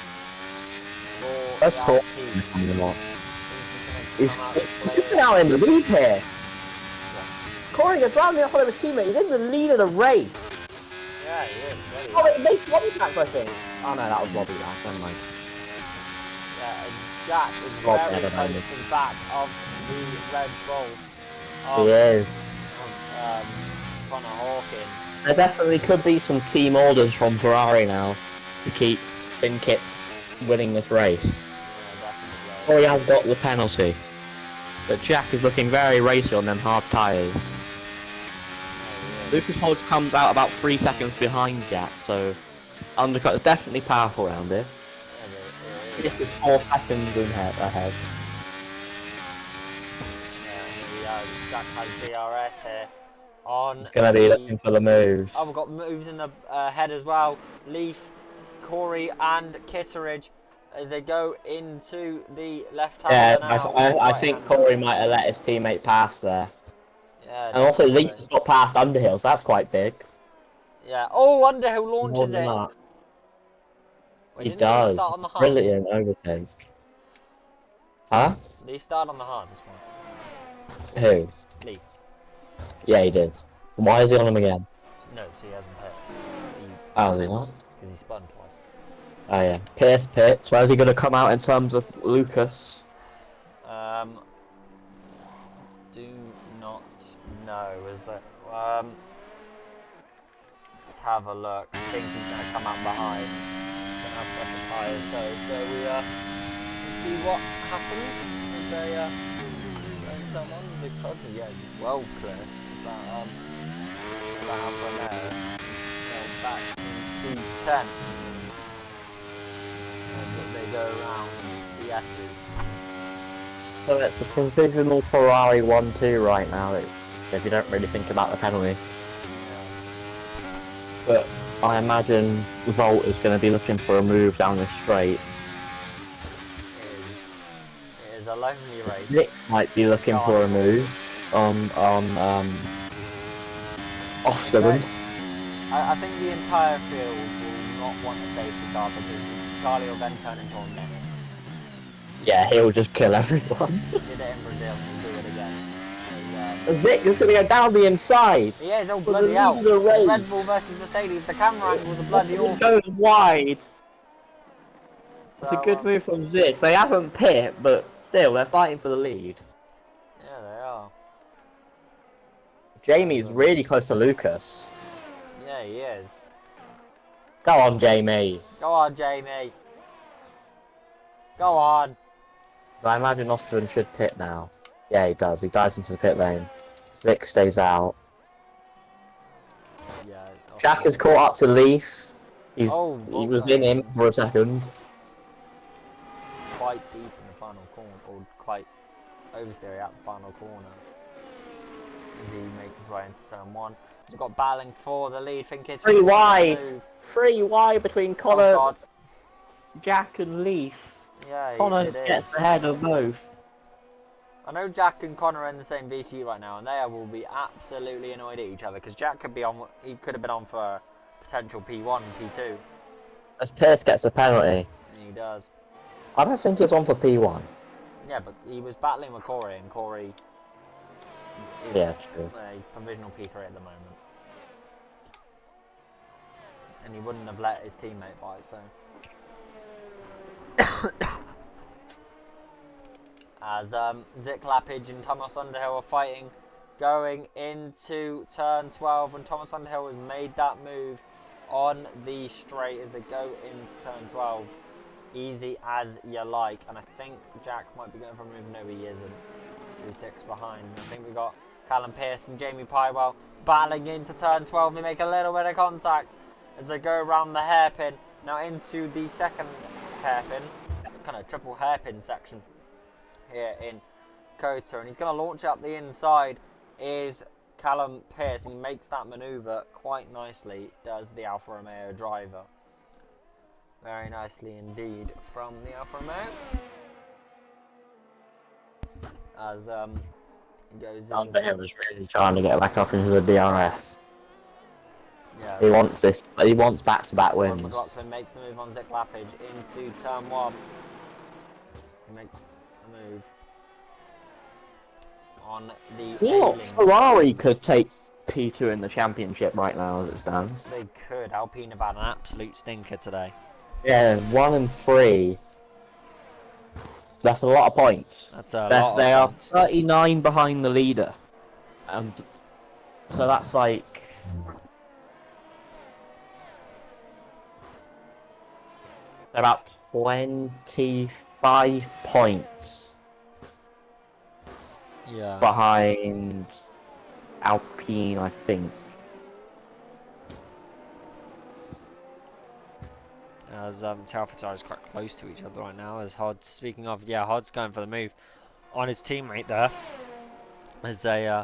for That's the cool. Alpine. He's now in the lead here. Corey gets round the outside of his teammate. He's in the lead of the race. Yeah, he is. Oh, wait, they Bobby back, I think. Oh no, that was Bobby back. Never mind. Yeah, and Jack is very close to the back of the Red Bull. He is. Connor Hawkins. There definitely could be some team orders from Ferrari now to keep Finkit winning this race. Yeah, definitely. Corey has got the penalty. But Jack is looking very racy on them hard tyres. Lucas Hodge comes out about 3 seconds behind Jack, so undercut is definitely powerful around here. This is 4 seconds ahead. Yeah, Jack has GRS here on. He's going to be looking for the move. Oh, we've got moves in the head as well. Leaf, Corey, and Kitteridge as they go into the left-hander now. I think Corey might have let his teammate pass there. Yeah, and also Leaf has got past Underhill, so that's quite big. Yeah. Oh, Underhill launches it. Wait, he does. Start on the Brilliant overtake. Huh? Did he start on the hards this one? Who? Leaf. Yeah, he did. Why is he on him again? No, so he hasn't hit. Oh, is he not? Because he spun twice. Oh yeah. Pierce pits. Where's he going to come out in terms of Lucas? Do not know. Is that? Let's have a look. I think he's going to come out behind. Don't have special tyres though, so we'll see what happens as they turn on. Big odds. Yeah, well clear. Is that Alfa Romeo? Back in P10. As they go around the S's. So it's a provisional Ferrari 1-2 right now, if you don't really think about the penalty. But I imagine Volt is going to be looking for a move down the straight. It is a lonely race. Nick might be looking for a move on Osterman. I think the entire field will not want a safety car because Charlie will then turn into a menace. Yeah, he'll just kill everyone. He did it in Brazil and he'll do it again. Zick is going to go down the inside. He is, all bloody hell. Red Bull versus Mercedes, the camera angles are bloody awful. Going wide. So, it's a good move from Zick. They haven't pit, but still, they're fighting for the lead. Yeah, they are. Jamie's really close to Lucas. Yeah, he is. Go on, Jamie. Go on, Jamie. Go on. I imagine Osterman should pit now. Yeah, he does. He dives into the pit lane. Zick stays out. Yeah. Jack has caught up to Leaf. He was in him for a second. Quite deep in the final corner, or quite oversteering out the final corner. As he makes his way into turn 1. He's got battling for the lead. Think it's 3 wide. 3 wide between Connor, Jack and Leaf. Yeah, Connor gets ahead of both. I know Jack and Connor are in the same VC right now, and they will be absolutely annoyed at each other because Jack could be on. He could have been on for potential P1, P2. As Pierce gets the penalty. And he does. I don't think he's on for P1. Yeah, but he was battling with Corey, and Corey. Yeah, true. He's provisional P3 at the moment, and he wouldn't have let his teammate by. So. as Zik Lapage and Thomas Underhill are fighting, going into turn 12, and Thomas Underhill has made that move on the straight as they go into turn 12. Easy as you like, and I think Jack might be going for a move. No, he isn't. So he sticks behind. I think we got Callum Pearce and Jamie Pywell battling into turn 12. They make a little bit of contact as they go around the hairpin. Now into the second hairpin, kind of triple hairpin section here in COTA, and he's going to launch up the inside. Is Callum Pearce, and he makes that manoeuvre quite nicely. Does the Alfa Romeo driver very nicely indeed from the Alfa Romeo as he goes Underhill was really trying to get back up into the DRS. Yeah, he wants this. He wants back-to-back wins. McLaughlin makes the move on Zik Lapage into turn 1. He makes a move on the. Yeah, Ferrari could take P2 in the championship right now as it stands. They could. Alpine have had an absolute stinker today. Yeah, 1 and 3. That's a lot of points. That's a lot. They are 39 behind the leader, and so that's like about 25 points. Yeah. Behind Alpine, I think. As Taufetar is quite close to each other right now. As Hod's, speaking of, yeah, Hod's going for the move on his teammate there. As they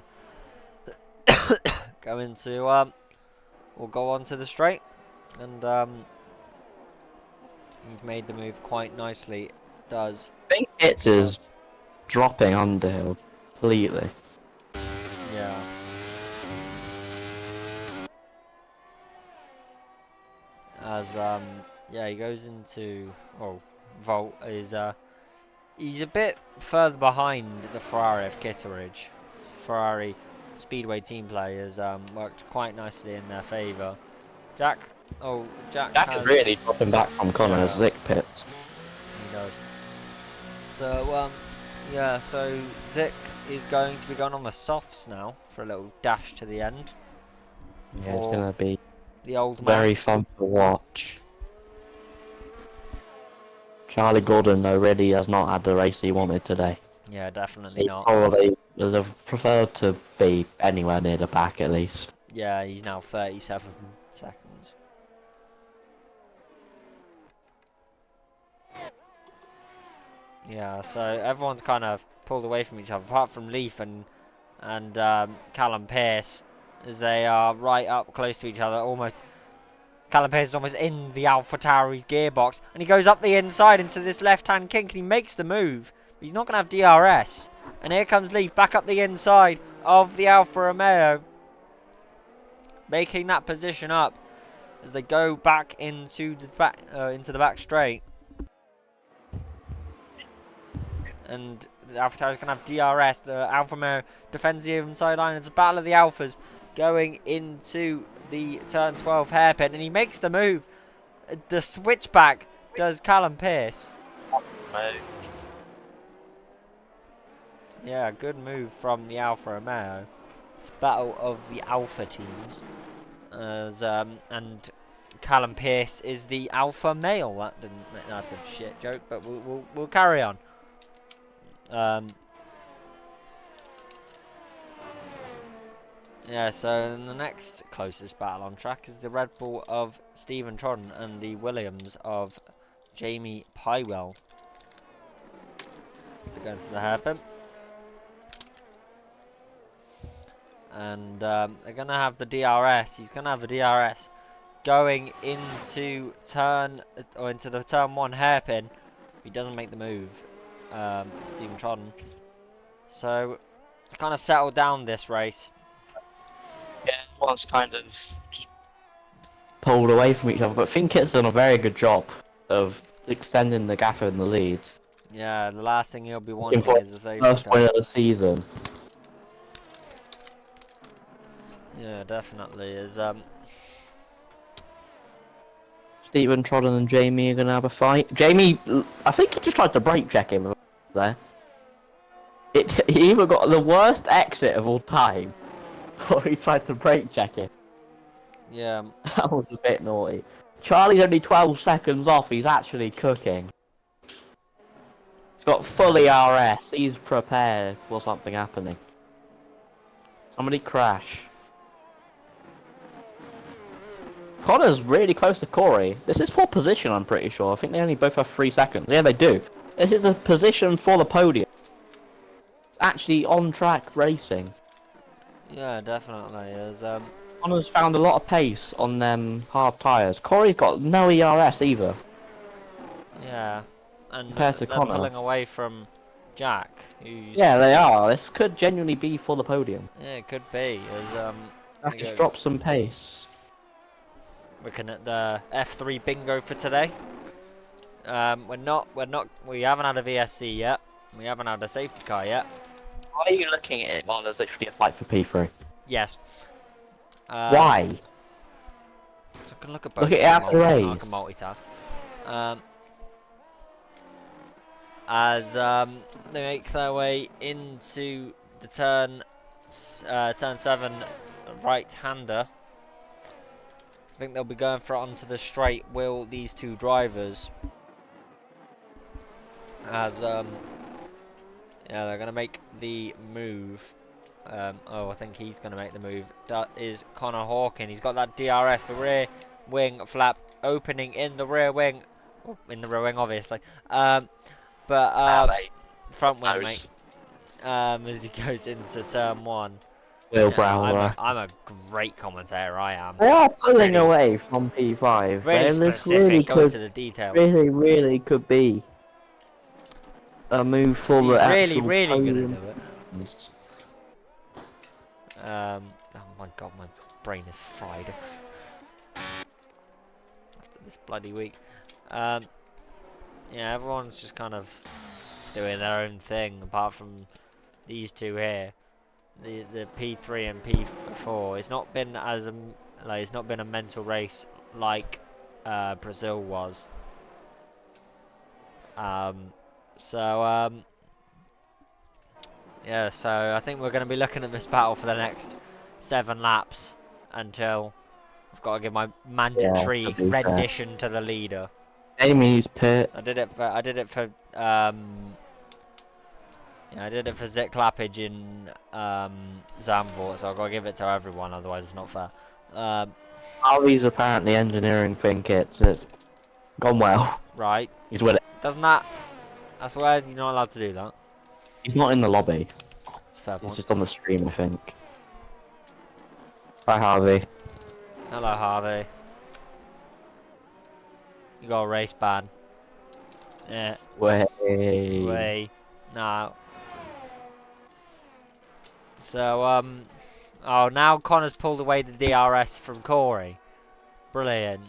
go into, will go on to the straight. And he's made the move quite nicely. Does. I think it is dropping Underhill completely. Yeah. As yeah, he goes into Volt is he's a bit further behind the Ferrari of Kitteridge. Ferrari Speedway team players worked quite nicely in their favour. Jack Jack is really dropping back from Connor's Zik pits. He does. So yeah, so Zik is going to be going on the softs now for a little dash to the end. Yeah, it's gonna be the old very fun to watch. Charlie Gordon already has not had the race he wanted today. Yeah, definitely He not. probably would have preferred to be anywhere near the back at least. Yeah, he's now 37 seconds. Yeah, so everyone's kind of pulled away from each other, apart from Leaf and Callum Pearce, as they are right up close to each other. Almost, Callum Pearce is almost in the AlphaTauri's gearbox, and he goes up the inside into this left-hand kink, and he makes the move. But he's not going to have DRS. And here comes Leaf back up the inside of the Alfa Romeo, making that position up as they go back into the back straight. And the AlphaTauri is going to have DRS. The Alfa Romeo defends the inside line. It's a battle of the Alphas going into the turn 12 hairpin, and he makes the move. The switchback does Callum Pearce. Yeah, good move from the Alfa Romeo. It's battle of the Alpha teams. As and Callum Pearce is the alpha male. That's a shit joke, but we'll carry on. Yeah, so in the next closest battle on track is the Red Bull of Stephen Trodden and the Williams of Jamie Pywell. So going to the hairpin. And they're going to have the DRS. He's going to have the DRS going into the turn 1 hairpin. He doesn't make the move, Stephen Trodden. So it's kind of settled down this race. Yeah, everyone's kind of just pulled away from each other, but Finkett's done a very good job of extending the gap in the lead. Yeah, the last thing he'll be wanting is a safety first car. point of the season. Yeah, definitely is. Stephen Trodden and Jamie are gonna have a fight. Jamie, I think he just tried to brake check him there. He even got the worst exit of all time before he tried to brake check it. Yeah. That was a bit naughty. Charlie's only 12 seconds off. He's actually cooking. He's got full ERS. He's prepared for something happening. Somebody crash. Connor's really close to Corey. This is for position, I'm pretty sure. I think they only both have 3 seconds. Yeah, they do. This is a position for the podium. It's actually on track racing. Yeah, definitely. As Connor's found a lot of pace on them hard tyres. Corey's got no ERS either. Yeah, and Compared to they're Connor. pulling away from Jack, who's... Yeah, they are. This could genuinely be for the podium. Yeah, it could be. As Jack just dropped some pace. looking at the F3 bingo for today. We haven't had a VSC yet. We haven't had a safety car yet. Why are you looking at it while there's literally a fight for P3? Yes. Why? So I can look at both. Look at it after race. I can multitask. As they make their way into the turn 7 right-hander. I think they'll be going for it onto the straight. Will these two drivers? As yeah, they're gonna make the move. Oh, I think he's gonna make the move. That is Connor Hawkin. He's got that DRS, the rear wing flap opening in the rear wing. Oh, in the rear wing, obviously. Front wing, mate. As he goes into turn 1. Will Brown. I'm a great commentator, I am. They are pulling away from P5. Really specific, going to the detail. Really could be a move for the actual really podium. gonna do it. Oh my god, my brain is fried after this bloody week. Yeah, everyone's just kind of doing their own thing, apart from these two here. The P3 and P4. It's not been as it's not been a mental race like Brazil was. Yeah, so I think we're going to be looking at this battle for the next 7 laps until I've got to give my mandatory rendition to the leader. Amy's pit. I did it for Zit Clappage in Zandvoort, so I've got to give it to everyone, otherwise it's not fair. Harvey's apparently engineering thing kits, and it's gone well. Right. He's with it. Doesn't that... I swear you're not allowed to do that. He's not in the lobby. It's a fair point. He's just on the stream, I think. Hi, Harvey. Hello, Harvey. You got a race ban. Yeah. Way. No. So, oh, now Connor's pulled away the DRS from Corey. Brilliant.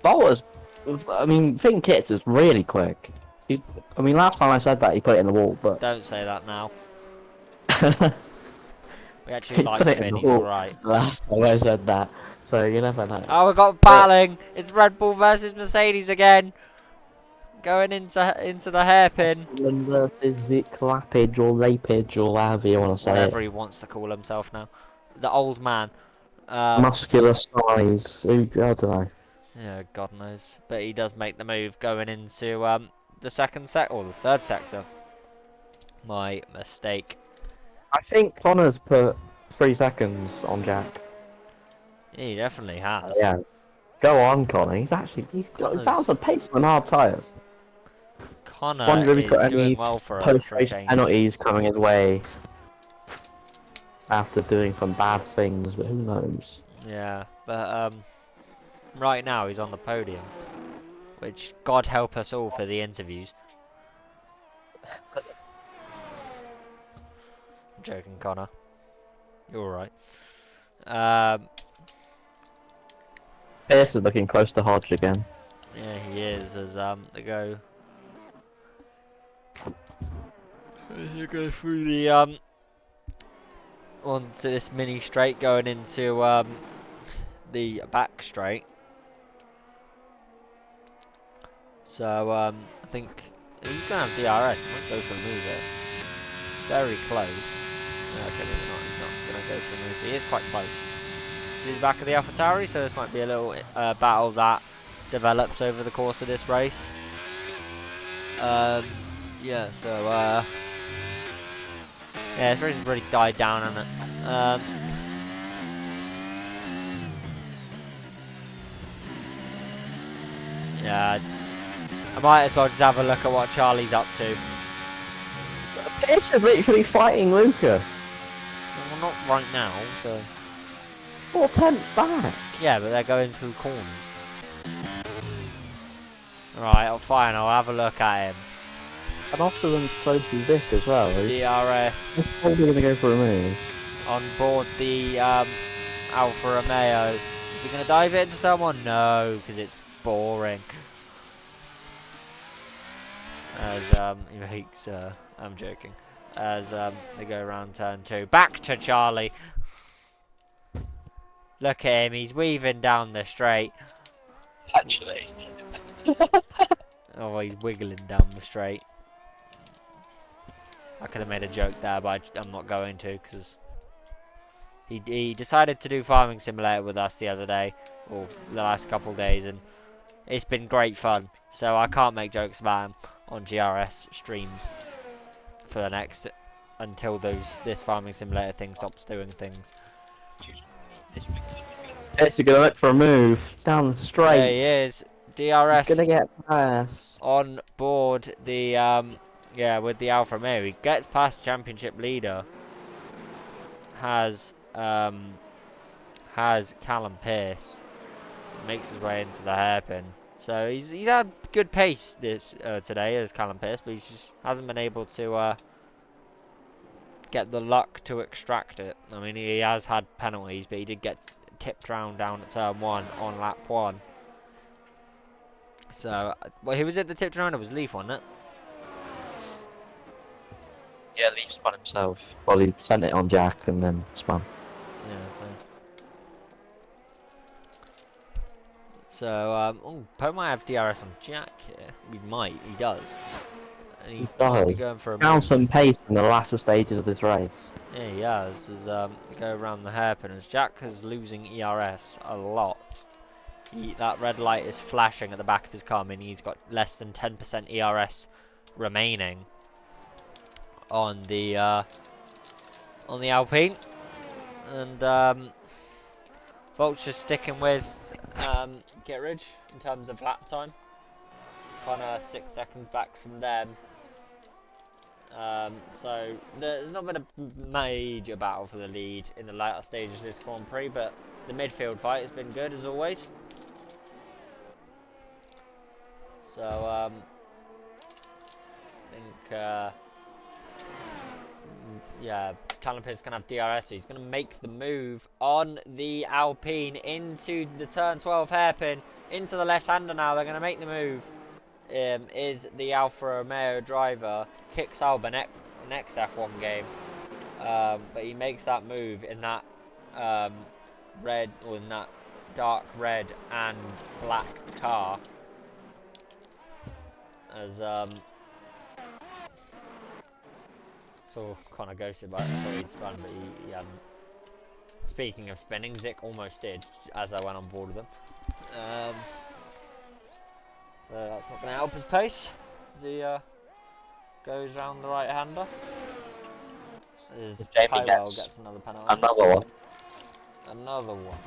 I mean, Finn Kits is really quick. I mean, last time I said that, he put it in the wall, but... Don't say that now. We actually like Finn, he's alright. Last time I said that, so you never know. Oh, we got battling! It's Red Bull versus Mercedes again! Going into the hairpin. Versus Zit Clappage or Lapage or whatever you want to say. Whatever he wants to call himself now. The old man. Muscular size. I don't know. Yeah, God knows. But he does make the move going into the second sector, or the third sector. My mistake. I think Connor's put 3 seconds on Jack. Yeah, he definitely has. Yeah. Go on, Connor. He's found some pace on hard tyres. Connor is doing well for a change. Penalties coming his way after doing some bad things, but who knows? Yeah, but right now he's on the podium, which God help us all for the interviews. I'm joking, Connor. You're alright. Pierce is looking close to Hodge again. Yeah, he is. As they go. As you go through the onto this mini straight, going into the back straight. So I think he's gonna have DRS. Might go for a move there. Very close. Okay, maybe not. He's not going to go for a move. He is quite close. He's back of the AlphaTauri, so this might be a little battle that develops over the course of this race. Yeah, so yeah, this race has really died down on it. Yeah, I might as well just have a look at what Charlie's up to. Pierce is literally fighting Lucas. Well, not right now, so... 4/10 back. Yeah, but they're going through corners. Right, fine, I'll have a look at him. And Osterland's close to Zick as well. GRS. He's probably going to go for a move. On board the Alfa Romeo. Is he going to dive into someone? No, because it's boring. As he makes, I'm joking. As they go around turn 2. Back to Charlie. Look at him, he's weaving down the straight. Actually. Oh, he's wiggling down the straight. I could have made a joke there, but I'm not going to, because he decided to do Farming Simulator with us the other day, or the last couple of days, and it's been great fun. So I can't make jokes about him on GRS streams for the next, until this Farming Simulator thing stops doing things. Yes, you're gonna look for a move down straight. There he is. DRS He's gonna get past. on board the yeah, with the Alfa Romeo. He gets past championship leader. Has Callum Pierce. Makes his way into the hairpin. So he's had good pace this today as Callum Pierce, but he just hasn't been able to get the luck to extract it. I mean, he has had penalties, but he did get tipped round down at turn 1 on lap 1. So, well, who was it that tipped around? It was Leaf, wasn't it? Yeah, Leaf spun himself. Well, he sent it on Jack and then spun. Yeah, so oh, Poe might have DRS on Jack here. He might, he does. And he might be going for a found some pace in the latter stages of this race. Yeah, he has. As go around the hairpin, as Jack is losing ERS a lot. That red light is flashing at the back of his car, meaning he's got less than 10% ERS remaining on the Alpine, and Vulture's sticking with Gitridge in terms of lap time. Kind of 6 seconds back from them. So there's not been a major battle for the lead in the later stages of this Grand Prix, but the midfield fight has been good as always. So I think yeah, Callum Pierce is going to have DRS, so he's going to make the move on the Alpine into the turn 12 hairpin, into the left-hander now. They're going to make the move. Is the Alfa Romeo driver, kicks Alba next F1 game, but he makes that move in that red, or in that dark red and black car, as so kind of ghosted by it. Sorry, he'd spun, but he hadn't. Speaking of spinning, Zick almost did as I went on board with him. So that's not going to help his pace as he goes round the right-hander. As Tyrell gets another penalty. Another one. Another one.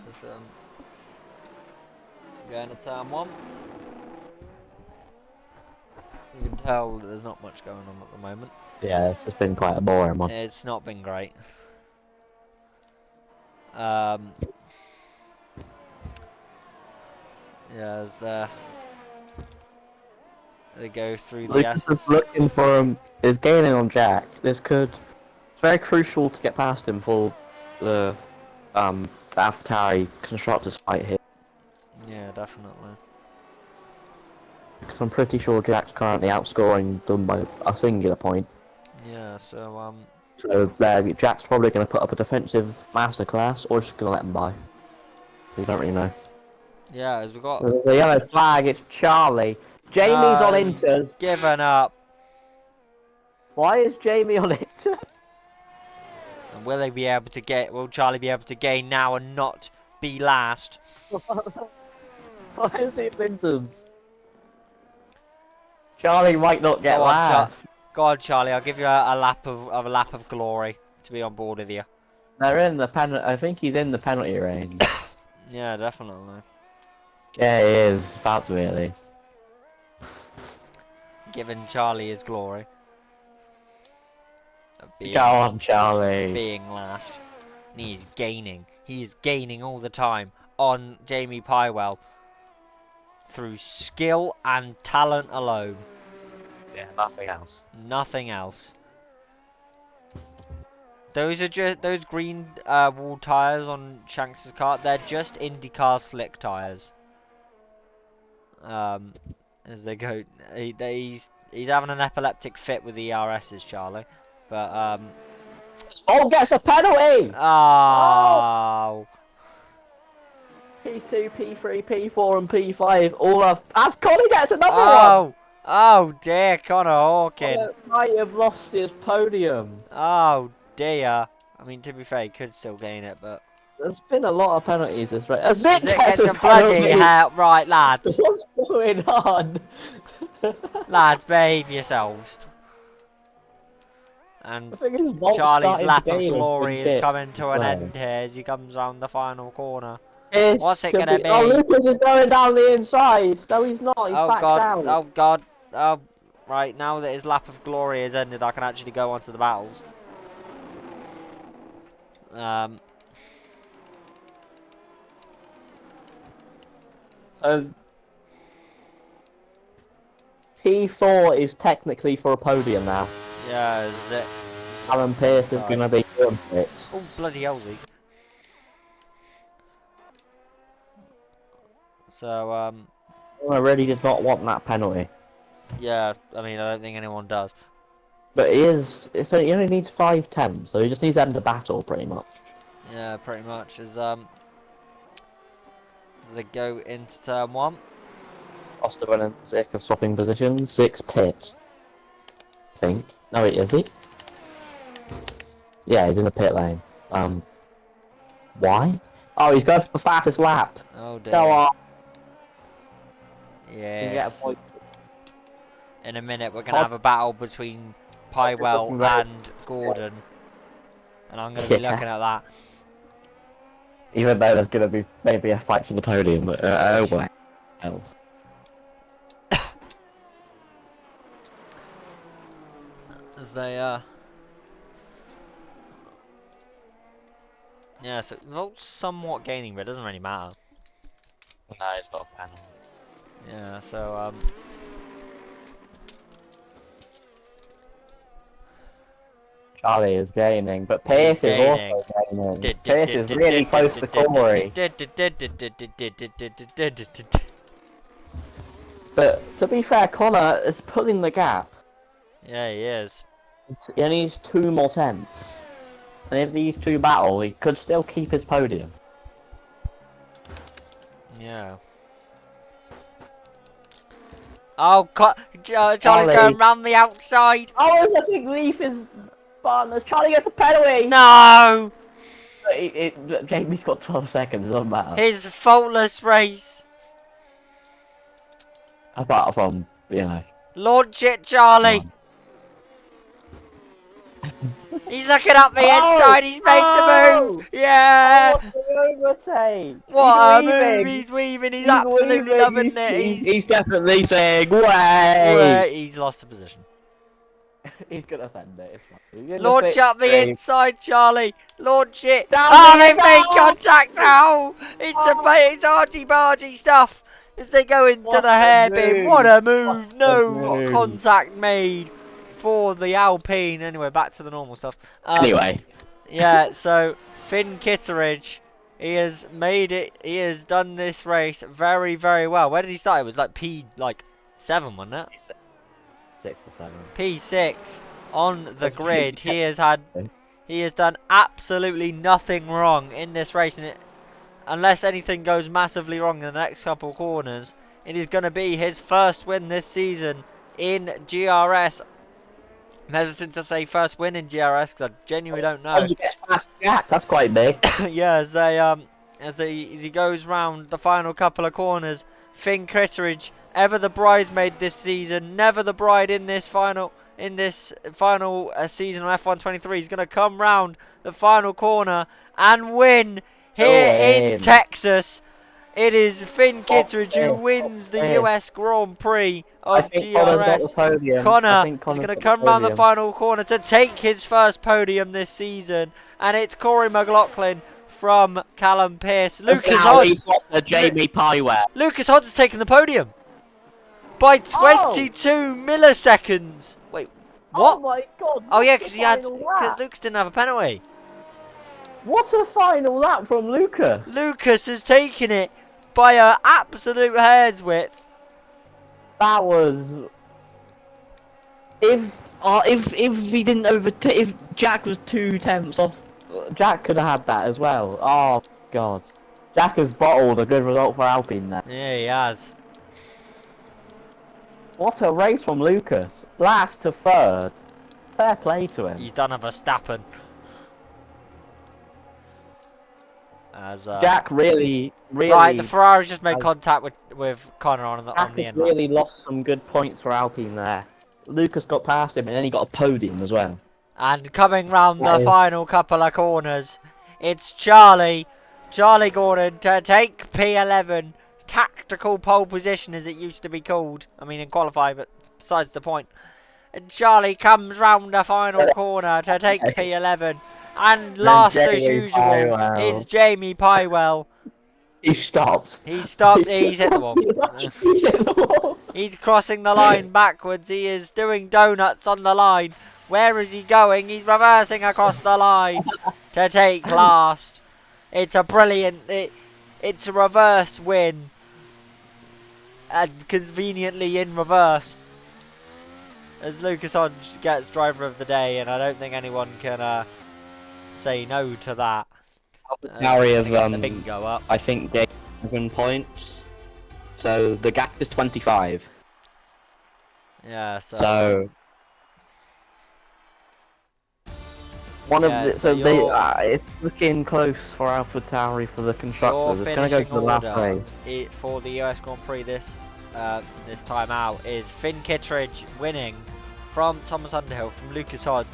There's, going to turn 1. You can tell that there's not much going on at the moment. Yeah, it's just been quite a boring one. It's not been great. Yeah, as they go through the Lucas is looking for him, is gaining on Jack. It's very crucial to get past him for the AlphaTauri constructors fight here. Yeah, definitely. Because I'm pretty sure Jack's currently outscoring them by a singular point. Yeah, so So Jack's probably going to put up a defensive masterclass, or just going to let him by. We don't really know. Yeah, as we got. There's a yellow flag. It's Charlie. Jamie's on Inters. Given up. Why is Jamie on Inters? And will he be able to get? Will Charlie be able to gain now and not be last? Why is he on Inters? Charlie might not get last. Go on, Charlie. I'll give you a lap of glory to be on board with you. They're in the penalty. I think he's in the penalty range. Yeah, definitely. Yeah, he is. About to really. Giving Charlie his glory. Go on, Charlie. Being last. And he's gaining. He's gaining all the time on Jamie Pywell. Through skill and talent alone. Yeah, nothing else. Nothing else. Those are just those green wall tires on Shanks' car. They're just IndyCar slick tires. As they go, he's having an epileptic fit with the ERSs, Charlie. But Oh, gets a penalty. Oh. P2, P3, P4, and P5 all have. As Connie gets another one. Oh dear, Connor Hawkin. Might have lost his podium. Oh dear. I mean, to be fair, he could still gain it, but there's been a lot of penalties this race. Zip gets a bloody hell. Right, lads. What's going on? Lads, behave yourselves. And Charlie's lap of glory is coming to an end here as he comes round the final corner. What's it gonna be? Oh, Lucas is going down the inside. No, he's not. He's back down. Oh God. Oh, right, now that his lap of glory has ended, I can actually go on to the battles. So P4 is technically for a podium now. Yeah, is it? Alan Pearce is gonna be good for it. Oh, bloody hellsy. So, I really did not want that penalty. Yeah, I mean, I don't think anyone does. But he only needs 5 temps, so he just needs to end the battle, pretty much. Yeah, pretty much. As they go into turn 1. Osterman and Zick of swapping positions. Zick's pit. I think. No, is he? Yeah, he's in the pit lane. Why? Oh, he's going for the fastest lap. Oh dear. Go on. Yes. In a minute, we're going to have a battle between Pywell and Gordon. And I'm going to be looking at that. Even though there's going to be maybe a fight for the podium, but oh well. As they, yeah, so Volt's somewhat gaining, but it doesn't really matter. No, it's not a panel. Yeah, so, Charlie is gaining, but Pearce is also gaining. Pearce is really close to Corey. But to be fair, Connor is pulling the gap. Yeah, he is. He needs 2 more temps. And if these 2 battle, he could still keep his podium. Yeah. Oh, Charlie's going round the outside. Oh, I think Leaf is partners. Charlie gets a penalty. No! Jamie's got 12 seconds, it doesn't matter. His faultless race. Apart from, you know. Launch it, Charlie. He's looking up the inside. He's made the move. Yeah. What a move. He's weaving. He's absolutely loving it. He's definitely saying, way. He's lost the position. He's going to send it. Launch up the inside, Charlie. Launch it. Oh, they've made contact. Oh, it's argy-bargy stuff. As they go into the hairpin. What a move. No contact made for the Alpine. Anyway, back to the normal stuff. Anyway. Yeah, so Finn Kitteridge, he has made it. He has done this race very, very well. Where did he start? It was like P7, wasn't it? 6 or 7. P6 on the grid. He has done absolutely nothing wrong in this race, and unless anything goes massively wrong in the next couple corners, It is going to be his first win this season in GRS. I'm hesitant to say first win in GRS because I genuinely don't know. He gets past Jack, that's quite big. Yeah, as he goes round the final couple of corners, Finn Kitteridge, ever the bridesmaid this season, never the bride in this final season on F123. He's going to come round the final corner and win here in Texas. It is Finn Kitteridge who wins the US Grand Prix of GRS. Connor is going to come round the final corner to take his first podium this season, and it's Corey McLaughlin from Callum Pearce. Lucas Hodge has taken the podium by 22 milliseconds. Wait, what? Oh my god! Oh yeah, because Lucas didn't have a penalty. What a final lap from Lucas! Lucas has taken it by an absolute hair's width. That was. If he didn't overtake, if Jack was 2/10 off, Jack could have had that as well. Oh god, Jack has bottled a good result for Alpine there. Yeah, he has. What a race from Lucas! Last to third. Fair play to him. He's done a Verstappen. As Jack really. Right, the Ferrari just made contact with Connor on the end. Really lost some good points for Alpine there. Lucas got past him and then he got a podium as well. And coming round the final couple of corners, it's Charlie Gordon to take P11. Tactical pole position as it used to be called. I mean in qualifying, but besides the point. And Charlie comes round the final corner to take P11. And last as usual is Jamie Pywell. He stopped. He's hit the wall. He's crossing the line backwards. He is doing donuts on the line. Where is he going? He's reversing across the line to take last. It's a brilliant. It's a reverse win. And conveniently in reverse. As Lucas Hodge gets driver of the day, and I don't think anyone can say no to that. The bingo up. I think 7 points. So the gap is 25. Yeah, so it's looking close for AlphaTauri for the constructors. It's going to go to the last race. For the US Grand Prix this time out is Finn Kittredge winning from Thomas Underhill, from Lucas Hodge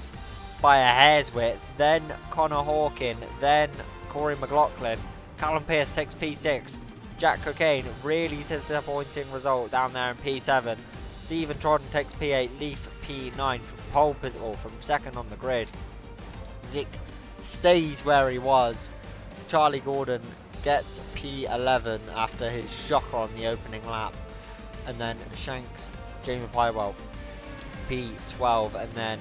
by a hair's width, then Connor Hawkin, then Corey McLaughlin. Callum Pearce takes P6. Jack Cocaine, really disappointing result down there in P7. Stephen Trodden takes P8, Leaf P9 from second on the grid. Zick stays where he was. Charlie Gordon gets P11 after his shocker on the opening lap. And then Shanks, Jamie Pywell, P12. And then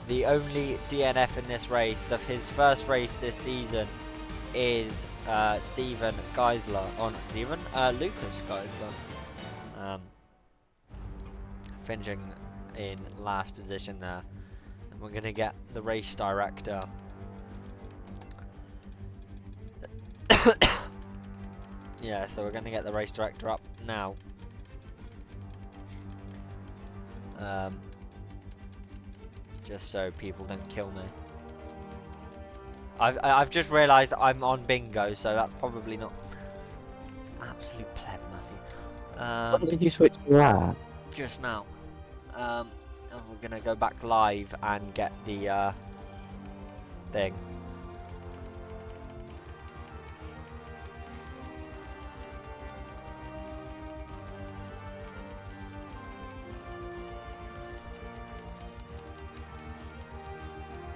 the only DNF in this race, his first race this season, is Stephen Geisler. Lucas Geisler. Finishing in last position there. And we're going to get the race director. Yeah, so we're going to get the race director up now. Just so people don't kill me. I've just realised I'm on bingo, so that's probably not absolute pleb, Matthew. When did you switch to that? Just now. And we're gonna go back live and get the thing.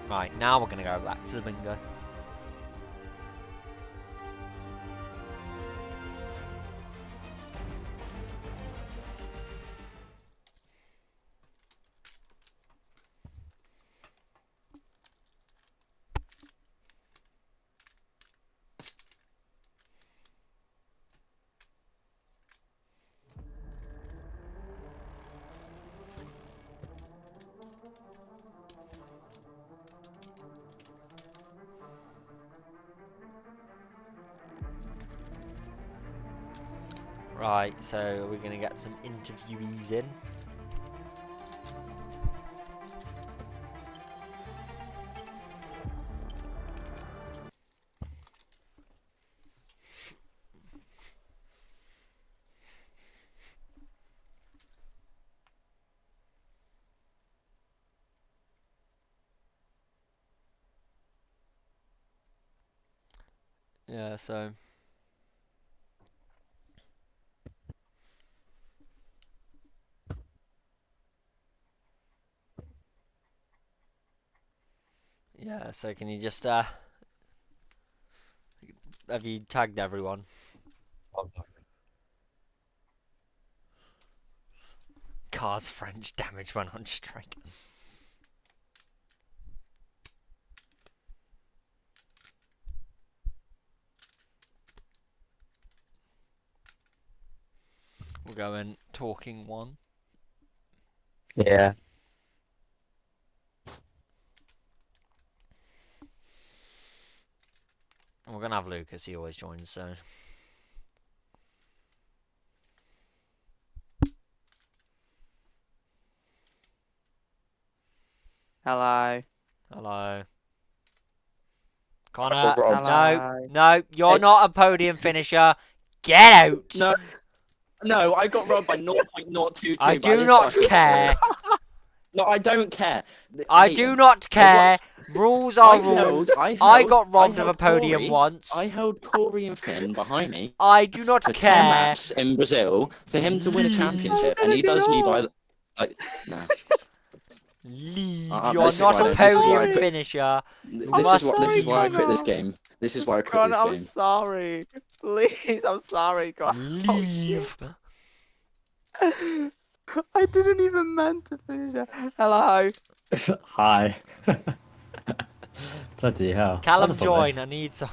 Right, now we're gonna go back to the bingo. Right, so we're gonna get some interviewees in. Yeah, so yeah, so can you just have you tagged everyone? Car's French damage went on strike. We're going talking one. Yeah. We're gonna have Lucas, he always joins, so. Hello. Hello. Connor, Hello. no, you're Hey. not a podium finisher. Get out! No, I got robbed by 0.022. I by do this not fucking care. kid. No, I don't care. I Hey, do not care. Rules are rules. I got robbed of a podium once. I held Corey and Finn behind me I do not for 10 care. laps in Brazil for him to win a championship, and he does me by like, no. Leave. This You're is not why I a don't- this is why I podium quit. finisher. You This must is why I quit this leave. game. This is why I quit Connor, this I'm game. sorry. Please, I'm sorry, Connor. Leave. I didn't even meant to finish it. Hello. Hi. Bloody hell. Callum, join. I need some.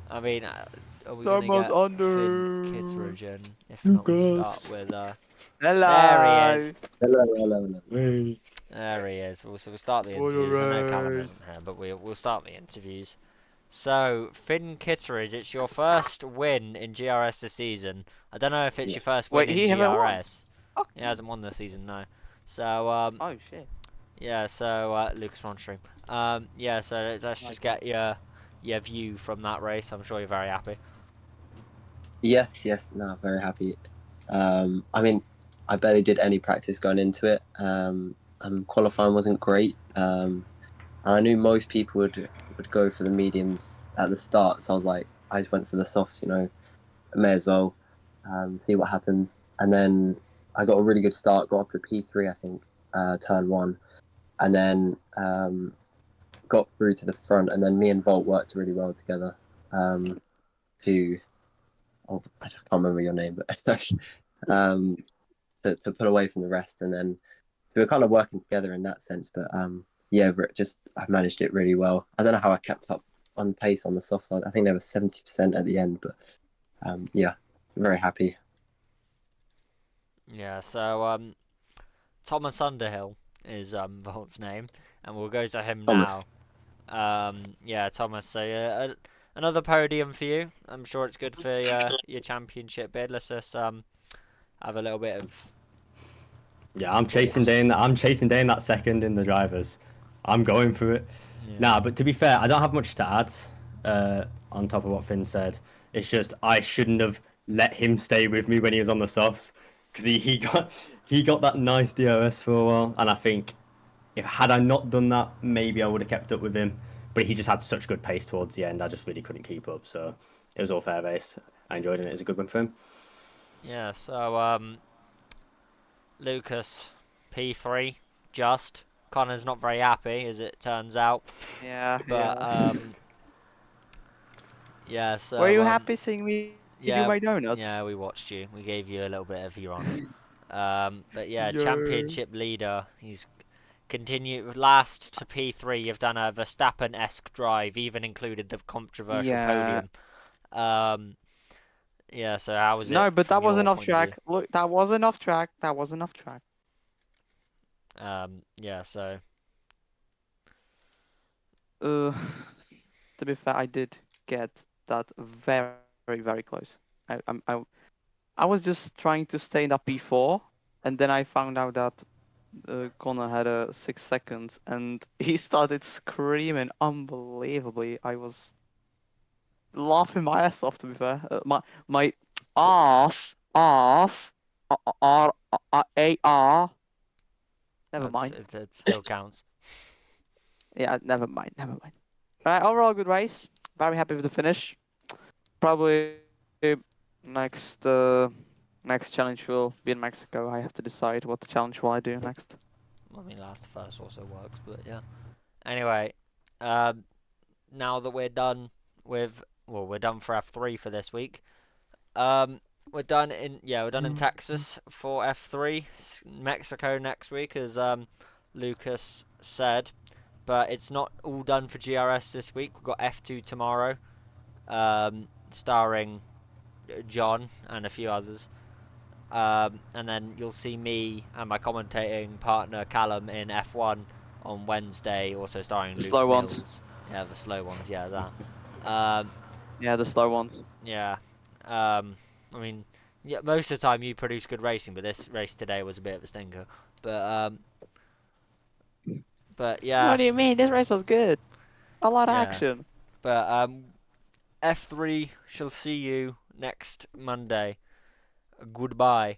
I mean, are we gonna Someone's get under. Finn Kittredge in? If not, we'll Lucas. start with Hello. There he is. Hello. Hey. There he is. So we'll start the What a interviews. I know Callum race. isn't here, but we'll start the interviews. So Finn Kittredge, it's your first win in GRS this season. I don't know if it's your first win Wait, he in haven't won? GRS. Oh. He hasn't won this season, no. So Oh shit. yeah. So Lucas on stream. Yeah. So let's just get your view from that race. I'm sure you're very happy. Yes, no, very happy. I mean, I barely did any practice going into it. Qualifying wasn't great. And I knew most people would go for the mediums at the start, so I was like, I just went for the softs. I may as well see what happens. And then I got a really good start, got up to P3, I think, turn one, and then got through to the front. And then me and Volt worked really well together. I can't remember your name, but to put away from the rest, and then we were kind of working together in that sense. But yeah, I managed it really well. I don't know how I kept up on the pace on the soft side. I think they were 70% at the end, but yeah, very happy. Yeah. So Thomas Underhill is Volt's name, and we'll go to him Thomas. now. Yeah, Thomas. So another podium for you. I'm sure it's good for your championship bid. Let's just have a little bit of. Yeah, I'm chasing down that second in the drivers. I'm going for it. Yeah. Nah, but to be fair, I don't have much to add on top of what Finn said. It's just I shouldn't have let him stay with me when he was on the softs, because he got that nice DRS for a while, and I think if had I not done that, maybe I would have kept up with him. But he just had such good pace towards the end, I just really couldn't keep up. So it was all fair base. I enjoyed it. It was a good win for him. Yeah. So Lucas, P3, just. Connor's not very happy, as it turns out. Yeah. But yeah. So Were you happy seeing me yeah, do my donuts? Yeah, we watched you. We gave you a little bit of your on. But yeah, Yay. championship leader. He's continued last to P3. You've done a Verstappen-esque drive, even included the controversial podium. Yeah. So how was it? No, but that wasn't off track. View? Look, that wasn't off track. That wasn't off track. Yeah. So. To be fair, I did get that very, very close. I was just trying to stay in that P4, and then I found out that Connor had 6 seconds, and he started screaming unbelievably. I was laughing my ass off, to be fair. My ass off. R. Never mind. It still counts. Yeah, never mind. Right, overall good race. Very happy with the finish. Probably next next challenge will be in Mexico. I have to decide what the challenge will I do next. I mean, last to first also works, but yeah. Anyway, now that we're done with, well, we're done for F3 for this week. We're done in Texas for F3. Mexico next week, as Lucas said, but it's not all done for GRS this week. We've got F2 tomorrow, starring John and a few others. And then you'll see me and my commentating partner Callum in F1 on Wednesday, also starring Luke slow Mills. ones. Yeah, the slow ones. Yeah, that. Yeah, the slow ones. Yeah. I mean, yeah, most of the time you produce good racing, but this race today was a bit of a stinker. But yeah. What do you mean? This race was good. A lot of Yeah. action. But F3 shall see you next Monday. Goodbye.